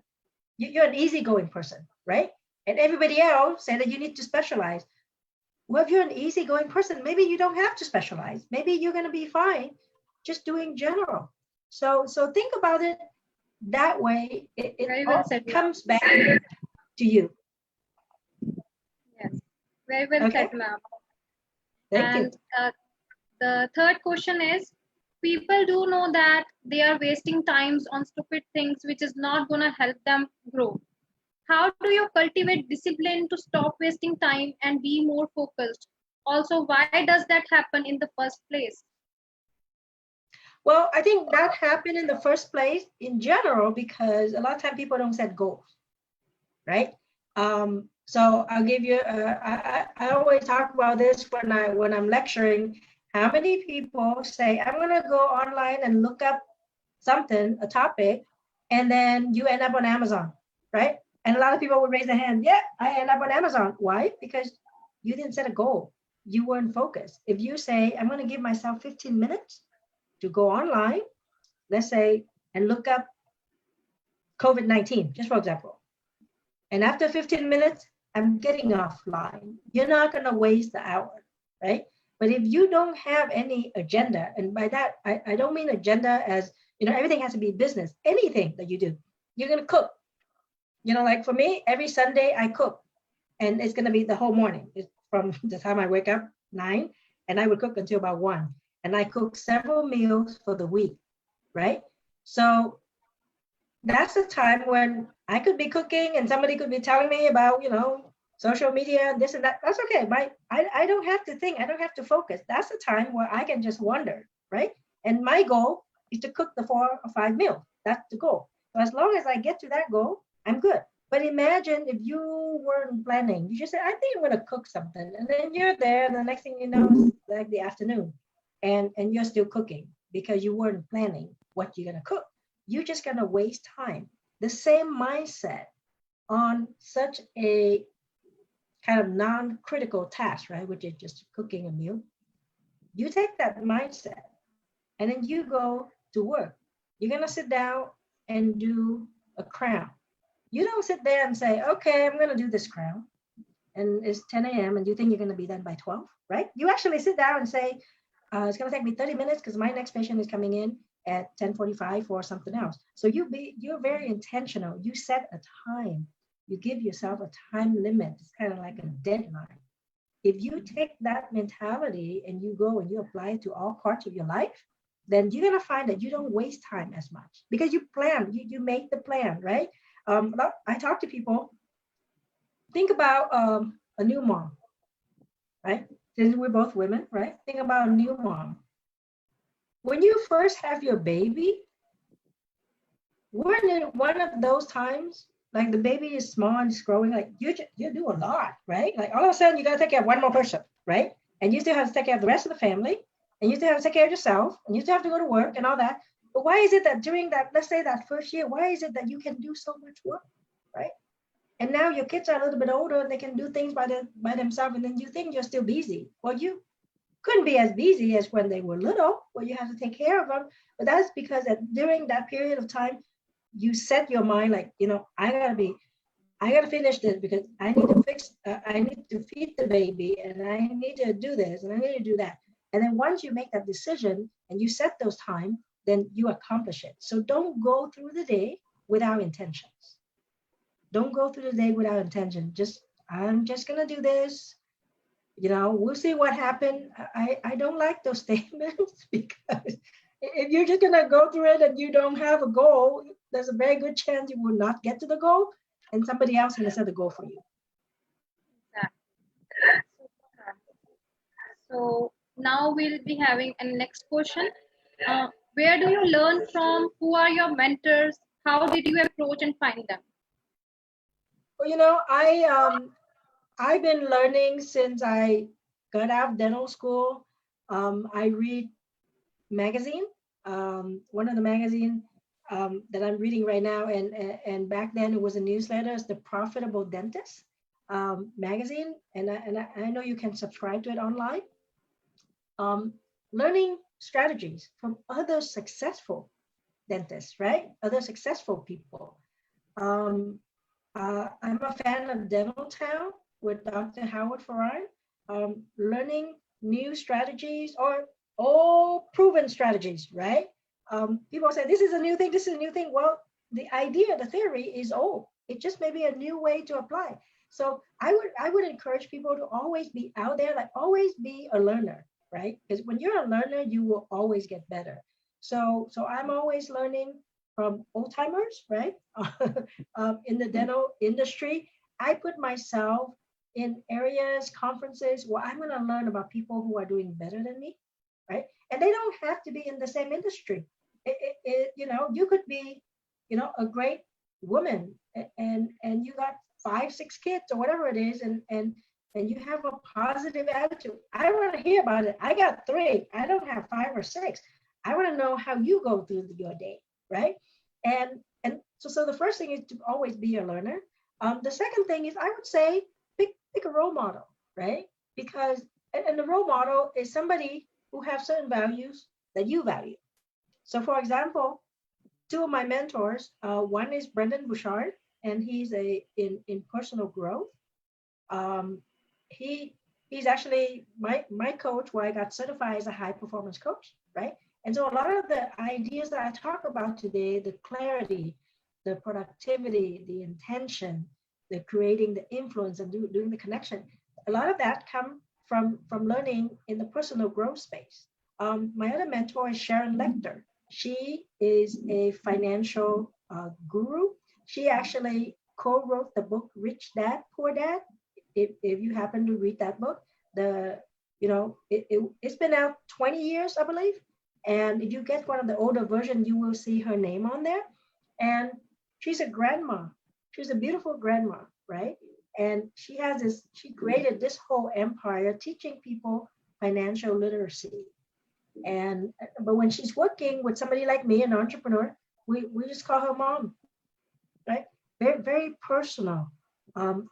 you're an easygoing person, right? And everybody else say that you need to specialize. Well, if you're an easygoing person, maybe you don't have to specialize. Maybe you're going to be fine just doing general. So think about it that way. It all comes back to you. Yes, very well said, ma'am. Thank you. The third question is, people do know that they are wasting times on stupid things, which is not going to help them grow. How do you cultivate discipline to stop wasting time and be more focused? Also, why does that happen in the first place? Well, I think that happened in the first place in general because a lot of time people don't set goals, right? So I'll give you. I always talk about this when I'm lecturing. How many people say, I'm going to go online and look up something, a topic, and then you end up on Amazon, right? And a lot of people would raise their hand. Yeah, I end up on Amazon. Why? Because you didn't set a goal. You weren't focused. If you say, I'm going to give myself 15 minutes to go online, let's say, and look up COVID-19, just for example. And after 15 minutes, I'm getting offline. You're not going to waste the hour, right? But if you don't have any agenda, and by that, I don't mean agenda as, everything has to be business, anything that you do, you're going to cook. Like for me, every Sunday I cook, and it's going to be the whole morning. It's from the time I wake up 9, and I would cook until about 1. And I cook several meals for the week, right? So that's the time when I could be cooking and somebody could be telling me about, social media, this and that. That's okay. I don't have to think. I don't have to focus. That's the time where I can just wander, right? And my goal is to cook the 4 or 5 meals. That's the goal. So as long as I get to that goal, I'm good. But imagine if you weren't planning. You just say, I think I'm going to cook something. And then you're there, and the next thing you know, it's like the afternoon. And you're still cooking because you weren't planning what you're going to cook. You're just going to waste time. The same mindset on such a kind of non-critical task, right, which is just cooking a meal. You take that mindset and then you go to work. You're going to sit down and do a crown. You don't sit there and say, okay, I'm going to do this crown. And it's 10 a.m. and you think you're going to be done by 12, right? You actually sit down and say, it's going to take me 30 minutes because my next patient is coming in at 10:45 or something else. So you're very intentional. You set a time. You give yourself a time limit. It's kind of like a deadline. If you take that mentality and you go and you apply it to all parts of your life, then you're going to find that you don't waste time as much because you plan, you make the plan, right? I talk to people, think about a new mom, right? Since we're both women, right? Think about a new mom. When you first have your baby, we're in one of those times, like the baby is small and it's growing, like you do a lot, right? Like all of a sudden you got to take care of one more person, right? And you still have to take care of the rest of the family, and you still have to take care of yourself, and you still have to go to work and all that. But why is it that during that, let's say that first year, why is it that you can do so much work, right? And now your kids are a little bit older and they can do things by themselves, and then you think you're still busy. Well, you couldn't be as busy as when they were little, where you have to take care of them. But that's because during that period of time, you set your mind like, I gotta finish this because I need to I need to feed the baby, and I need to do this, and I need to do that. And then once you make that decision and you set those time, then you accomplish it. So don't go through the day without intentions. Don't go through the day without intention. I'm just gonna do this. We'll see what happens. I don't like those statements because if you're just gonna go through it and you don't have a goal, there's a very good chance you will not get to the goal, and somebody else is gonna set the goal for you. So now we'll be having a next question. Where do you learn from? Who are your mentors? How did you approach and find them? Well, I've been learning since I got out of dental school. I read magazine. One of the magazine that I'm reading right now, and back then it was a newsletter. It's the Profitable Dentist magazine, and I know you can subscribe to it online. Learning strategies from other successful dentists, right? Other successful people. I'm a fan of Dental Town with Dr. Howard Farrar. Learning new strategies or all proven strategies, right? People say this is a new thing, this is a new thing. Well, the idea, the theory is old. It just may be a new way to apply. So I would encourage people to always be out there, like always be a learner, right? Because when you're a learner, you will always get better. So I'm always learning from old timers, right? In the dental industry. I put myself in areas, conferences where I'm going to learn about people who are doing better than me, right? And they don't have to be in the same industry. You could be, a great woman, and you got 5, 6 kids or whatever it is, and you have a positive attitude. I want to hear about it. I got 3. I don't have 5 or 6. I want to know how you go through your day, right? And so the first thing is to always be a learner. The second thing is, I would say pick a role model, right? Because and the role model is somebody who have certain values that you value. So, for example, 2 of my mentors, one is Brendan Bouchard, and he's in personal growth. He's actually my coach, where I got certified as a high performance coach, right? And so a lot of the ideas that I talk about today, the clarity, the productivity, the intention, the creating the influence and doing the connection, a lot of that come from learning in the personal growth space. My other mentor is Sharon Lecter. She is a financial guru. She actually co-wrote the book Rich Dad, Poor Dad. If you happen to read that book, it's been out 20 years, I believe. And if you get one of the older versions, you will see her name on there. And she's a grandma. She's a beautiful grandma, right? And she created this whole empire teaching people financial literacy. But when she's working with somebody like me, an entrepreneur, we just call her mom, right? Very, very personal.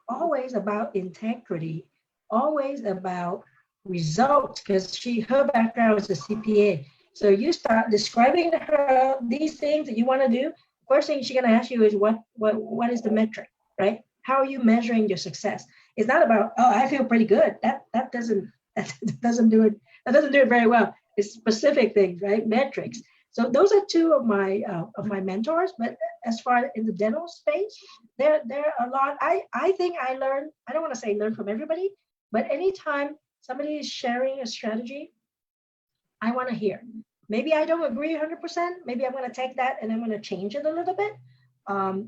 Always about integrity, always about results, because her background is a CPA. So you start describing to her these things that you want to do. First thing she's going to ask you is what is the metric, right? How are you measuring your success? It's not about, oh, I feel pretty good. That doesn't do it. That doesn't do it very well. It's specific things, right? Metrics. So those are 2 of my mentors. But as far in the dental space, there are a lot. I think I learn. I don't want to say learn from everybody, but anytime somebody is sharing a strategy, I want to hear. Maybe I don't agree 100%. Maybe I'm going to take that and I'm going to change it a little bit.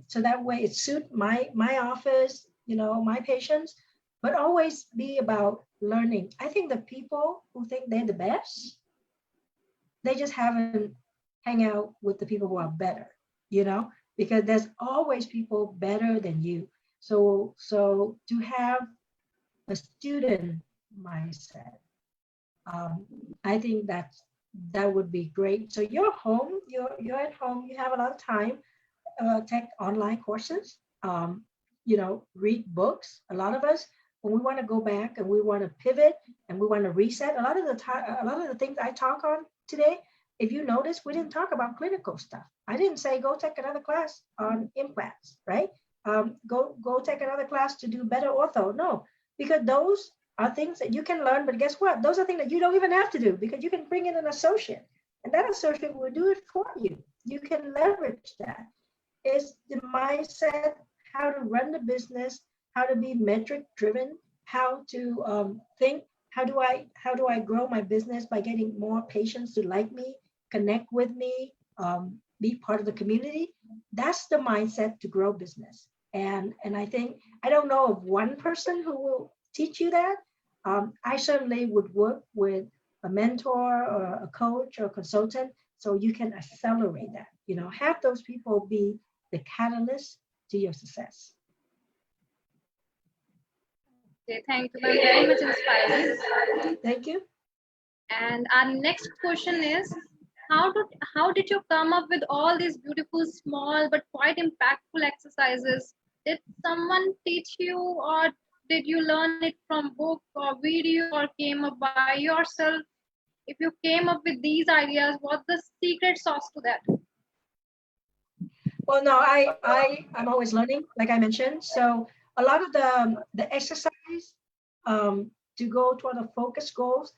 So that way it suits my office, my patients, but always be about learning. I think the people who think they're the best, they just haven't hang out with the people who are better, because there's always people better than you. So to have a student mindset, I think that would be great. So you're home, you're at home, you have a lot of time, take online courses, read books. A lot of us when we want to go back and we want to pivot and we want to reset, a lot of the time, a lot of the things I talk on today, if you notice, we didn't talk about clinical stuff. I didn't say go take another class on implants, right? Go take another class to do better ortho. No, because those are things that you can learn. But guess what? Those are things that you don't even have to do because you can bring in an associate, and that associate will do it for you. You can leverage that. It's the mindset, how to run the business, how to be metric driven, how to think. How do I grow my business by getting more patients to like me, connect with me, be part of the community? That's the mindset to grow business. And I think I don't know of one person who will teach you that. I certainly would work with a mentor or a coach or a consultant so you can accelerate that. Have those people be the catalyst to your success. Okay, thank you. I'm very much inspiring. Thank you. And our next question is, how did you come up with all these beautiful, small but quite impactful exercises? Did someone teach you, or did you learn it from book or video, or came up by yourself? If you came up with these ideas, what's the secret sauce to that? Well, no, I'm always learning, like I mentioned. So a lot of the exercise to go toward the focus goals,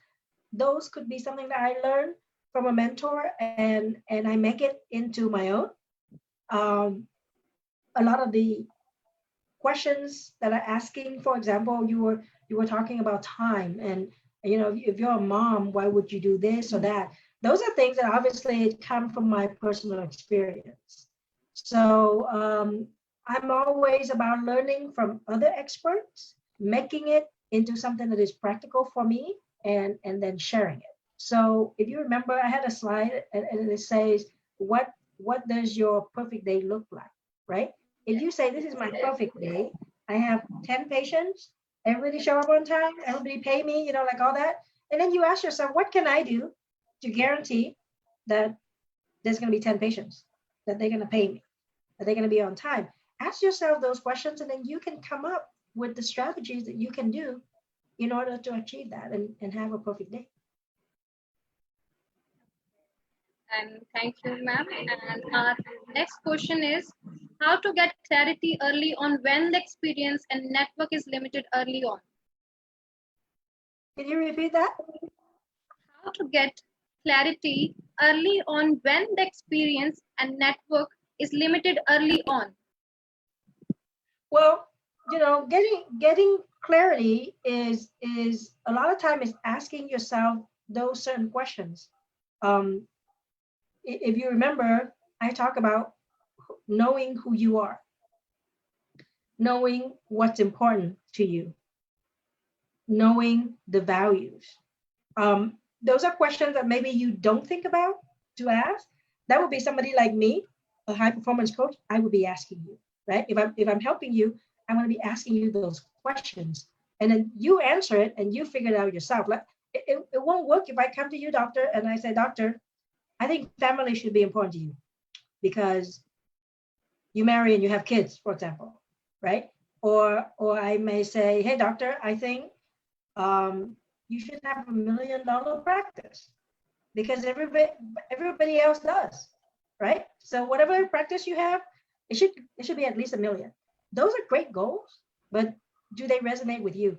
those could be something that I learned from a mentor, and I make it into my own. A lot of the questions that are asking, for example, you were talking about time, and if you're a mom, why would you do this or that? Those are things that obviously come from my personal experience. So I'm always about learning from other experts, making it into something that is practical for me, and then sharing it. So if you remember, I had a slide and it says, what does your perfect day look like, right? If you say, this is my perfect day, I have 10 patients, everybody show up on time, everybody pay me, like all that. And then you ask yourself, what can I do to guarantee that there's going to be 10 patients, that they're going to pay me, that they're going to be on time? Ask yourself those questions, and then you can come up with the strategies that you can do in order to achieve that and have a perfect day. And thank you, ma'am. And our next question is, how to get clarity early on when the experience and network is limited early on? Can you repeat that? How to get clarity early on when the experience and network is limited early on? Well, getting clarity is a lot of time is asking yourself those certain questions. If you remember, I talk about knowing who you are, knowing what's important to you, knowing the values. Those are questions that maybe you don't think about to ask. That would be somebody like me, a high performance coach. I would be asking you, right? If I'm helping you, I'm going to be asking you those questions, and then you answer it and you figure it out yourself. Like it won't work if I come to you, doctor, and I say, doctor, I think family should be important to you because you marry and you have kids, for example, right? Or I may say, hey, doctor, I think you should have $1 million practice because everybody else does, right? So whatever practice you have, it should be at least $1 million. Those are great goals, but do they resonate with you,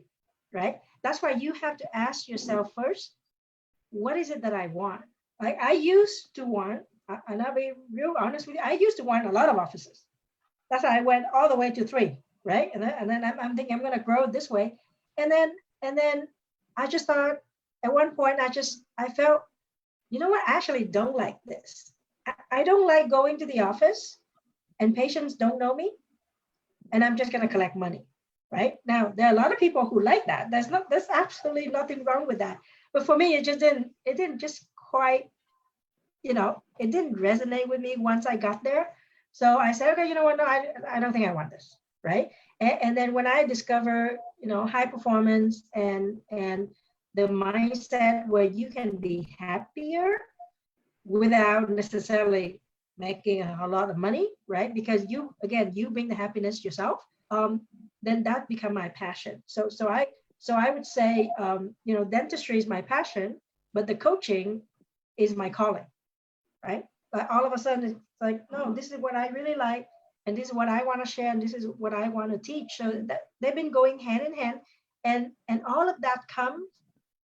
right? That's why you have to ask yourself first, what is it that I want? Like I used to want, and I'll be real honest with you, I used to want a lot of offices. That's why I went all the way to 3, right? And then I'm thinking I'm going to grow this way. And then I just thought at one point, I felt, you know what? I actually don't like this. I don't like going to the office and patients don't know me and I'm just going to collect money, right? Now, there are a lot of people who like that. There's absolutely nothing wrong with that. But for me, it didn't just quite, it didn't resonate with me once I got there. So I said, okay, you know what? No, I don't think I want this, right? And then when I discover, high performance and the mindset where you can be happier without necessarily making a lot of money, right? Because you bring the happiness yourself. then that become my passion. So I would say, dentistry is my passion, but the coaching is my calling, right? But all of a sudden, it's like, no, this is what I really like, and this is what I want to share, and this is what I want to teach. So that they've been going hand in hand, and all of that comes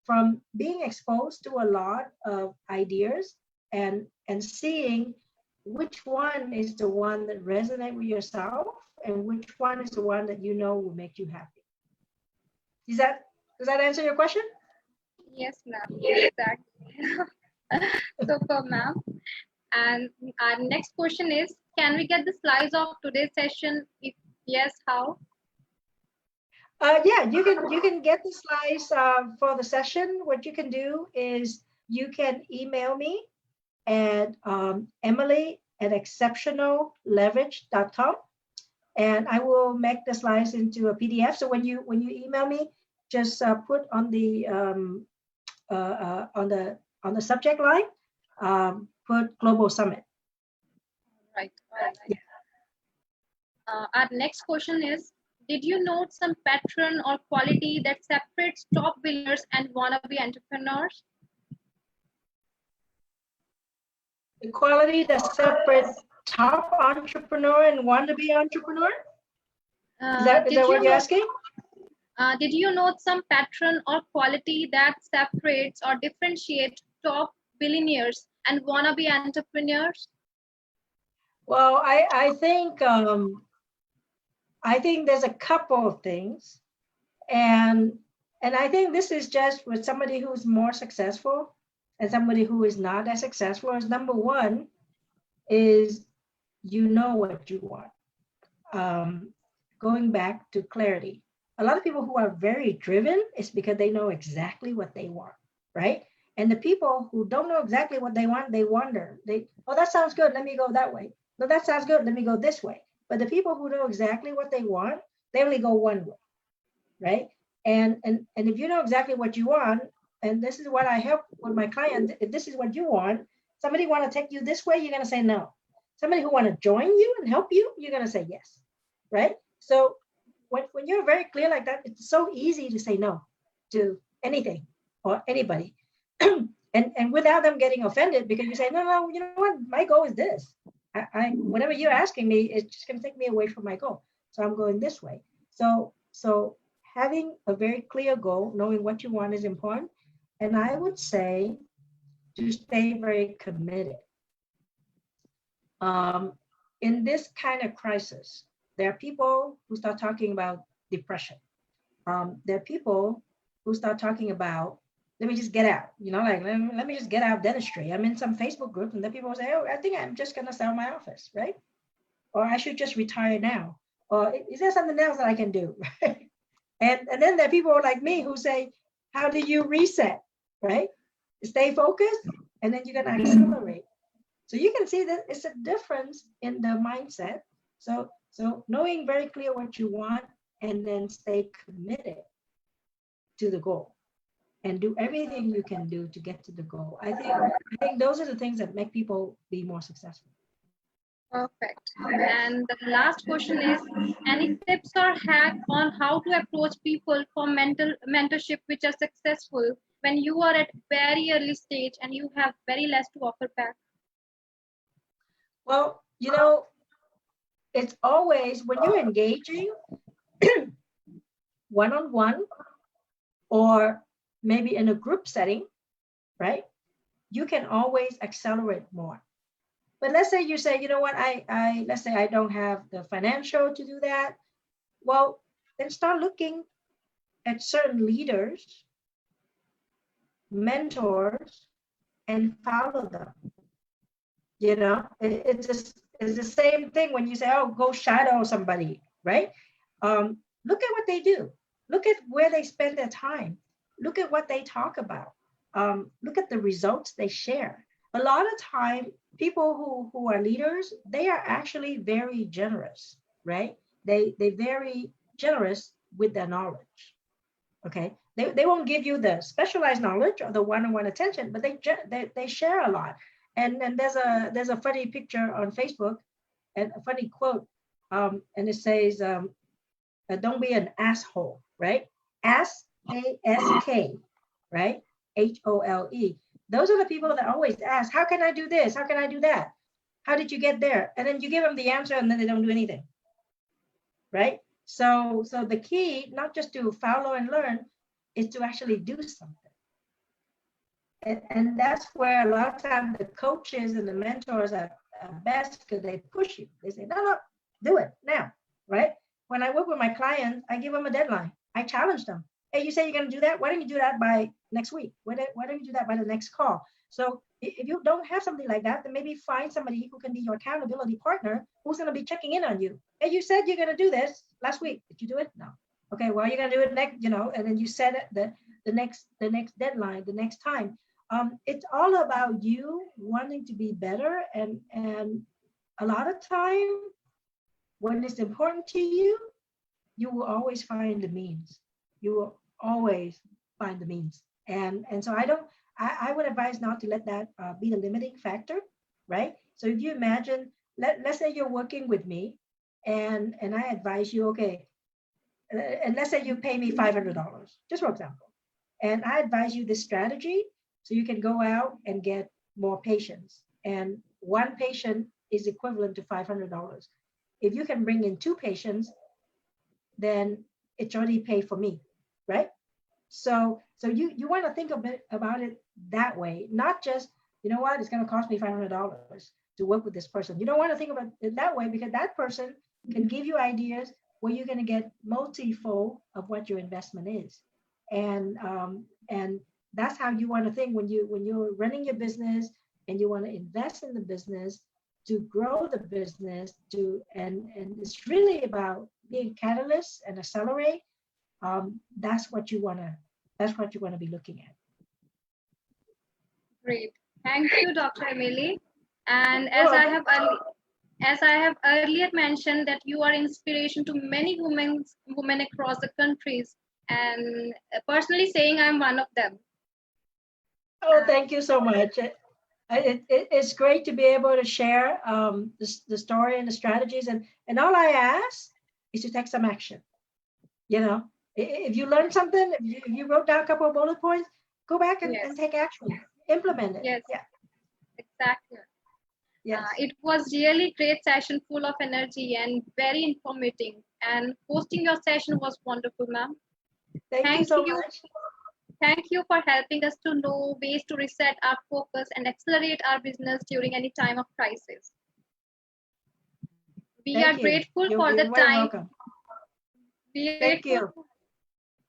from being exposed to a lot of ideas and seeing which one is the one that resonates with yourself and which one is the one that will make you happy. Does that answer your question? Yes, ma'am. Exactly. Super, ma'am. And our next question is, can we get the slides of today's session? If yes, how? Yeah, you can get the slides for the session. What you can do is you can email me at emily@exceptionalleverage.com, and I will make the slides into a PDF. So when you email me, just put on the on the subject line, put Global Summit. Right. Our next question is, did you note some pattern or quality that separates top billionaires and wannabe entrepreneurs? The quality that separates top entrepreneur and wannabe entrepreneur? Is that what you're asking? Did you note some pattern or quality that separates or differentiates top billionaires and wannabe entrepreneurs? Well, I think there's a couple of things, and I think this is just with somebody who's more successful and somebody who is not as successful. As number one is what you want. Going back to clarity, a lot of people who are very driven is because they know exactly what they want, right? And the people who don't know exactly what they want, they wonder. Oh, that sounds good. Let me go that way. No, that sounds good. Let me go this way. But the people who know exactly what they want, they only go one way, right? And if you know exactly what you want, and this is what I help with my client, if this is what you want, somebody want to take you this way, you're going to say no. Somebody who want to join you and help you, you're going to say yes, right? So when you're very clear like that, it's so easy to say no to anything or anybody. and without them getting offended, because you say, no, you know what, my goal is this. I whatever you're asking me, it's just going to take me away from my goal. So I'm going this way. So having a very clear goal, knowing what you want is important. And I would say to stay very committed. In this kind of crisis, there are people who start talking about depression. There are people who start talking about, let me just get out, let me just get out of dentistry. I'm in some Facebook group, and then people say, oh, I think I'm just going to sell my office, right? Or I should just retire now. Or is there something else that I can do? and then there are people like me who say, how do you reset, right? Stay focused, and then you're going to accelerate. So you can see that it's a difference in the mindset. So knowing very clear what you want, and then stay committed to the goal and do everything you can do to get to the goal. I think those are the things that make people be more successful. Perfect. And the last question is, any tips or hack on how to approach people for mentorship which are successful when you are at very early stage and you have very less to offer back? Well, it's always when you're engaging one-on-one or maybe in a group setting, right? You can always accelerate more. But let's say you say, you know what, let's say I don't have the financial to do that. Well, then start looking at certain leaders, mentors, and follow them. It's the same thing when you say, oh, go shadow somebody, right? Look at what they do. Look at where they spend their time. Look at what they talk about. Look at the results they share. A lot of time, people who are leaders, they are actually very generous, right? They're very generous with their knowledge. Okay, they won't give you the specialized knowledge or the one-on-one attention, but they share a lot. And there's a funny picture on Facebook and a funny quote, and it says, Don't be an asshole, right? ASK, right? HOLE. Those are the people that always ask, how can I do this? How can I do that? How did you get there? And then you give them the answer and then they don't do anything, right? So the key, not just to follow and learn, is to actually do something. And that's where a lot of times the coaches and the mentors are best, because they push you. They say, no, do it now, right? When I work with my clients, I give them a deadline. I challenge them. Hey, you say you're going to do that? Why don't you do that by next week? Why don't you do that by the next call? So if you don't have something like that, then maybe find somebody who can be your accountability partner, who's going to be checking in on you. Hey, you said you're going to do this last week. Did you do it? No. Okay, well, you're going to do it next, and then you set it the next deadline, the next time. It's all about you wanting to be better, and a lot of time when it's important to you, you will always find the means. You will always find the means. And so I would advise not to let that be the limiting factor, right? So if you imagine, let's say you're working with me, and I advise you, okay, and let's say you pay me $500, just for example, and I advise you this strategy. So you can go out and get more patients. And one patient is equivalent to $500. If you can bring in 2 patients, then it's already paid for me, right? So you want to think about it that way, not just, you know what, it's going to cost me $500 to work with this person. You don't want to think about it that way, because that person can give you ideas where you're going to get multifold of what your investment is. And that's how you want to think when you're running your business, and you want to invest in the business to grow the business, and it's really about being a catalyst and accelerate. That's what you want to be looking at. Great. Thank you, Dr. Emily. And as I have earlier mentioned, that you are inspiration to many women across the countries, and personally saying I'm one of them. Oh, thank you so much. It's great to be able to share the story and the strategies, and all I ask is to take some action. If you learned something, if you wrote down a couple of bullet points, go back and take action, implement it. Yes. Yeah. Exactly. Yes. It was really great session, full of energy and very informative. And hosting your session was wonderful, ma'am. Thank you so much. Thank you for helping us to know ways to reset our focus and accelerate our business during any time of crisis. We are grateful for the time. Welcome. Thank you.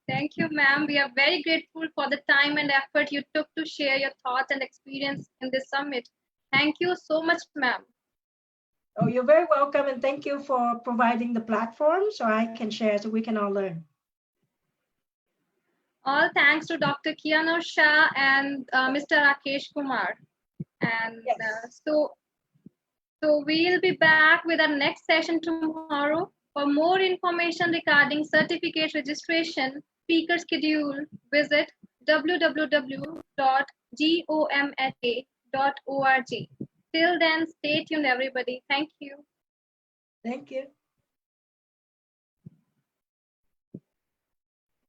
Thank you, ma'am. We are very grateful for the time and effort you took to share your thoughts and experience in this summit. Thank you so much, ma'am. Oh, you're very welcome, and thank you for providing the platform so I can share, so we can all learn. All thanks to Dr. Kiano Shah and Mr. Rakesh Kumar. And so we'll be back with our next session tomorrow. For more information regarding certificate registration, speaker schedule, visit www.gomha.org. Till then, stay tuned, everybody. Thank you. Thank you.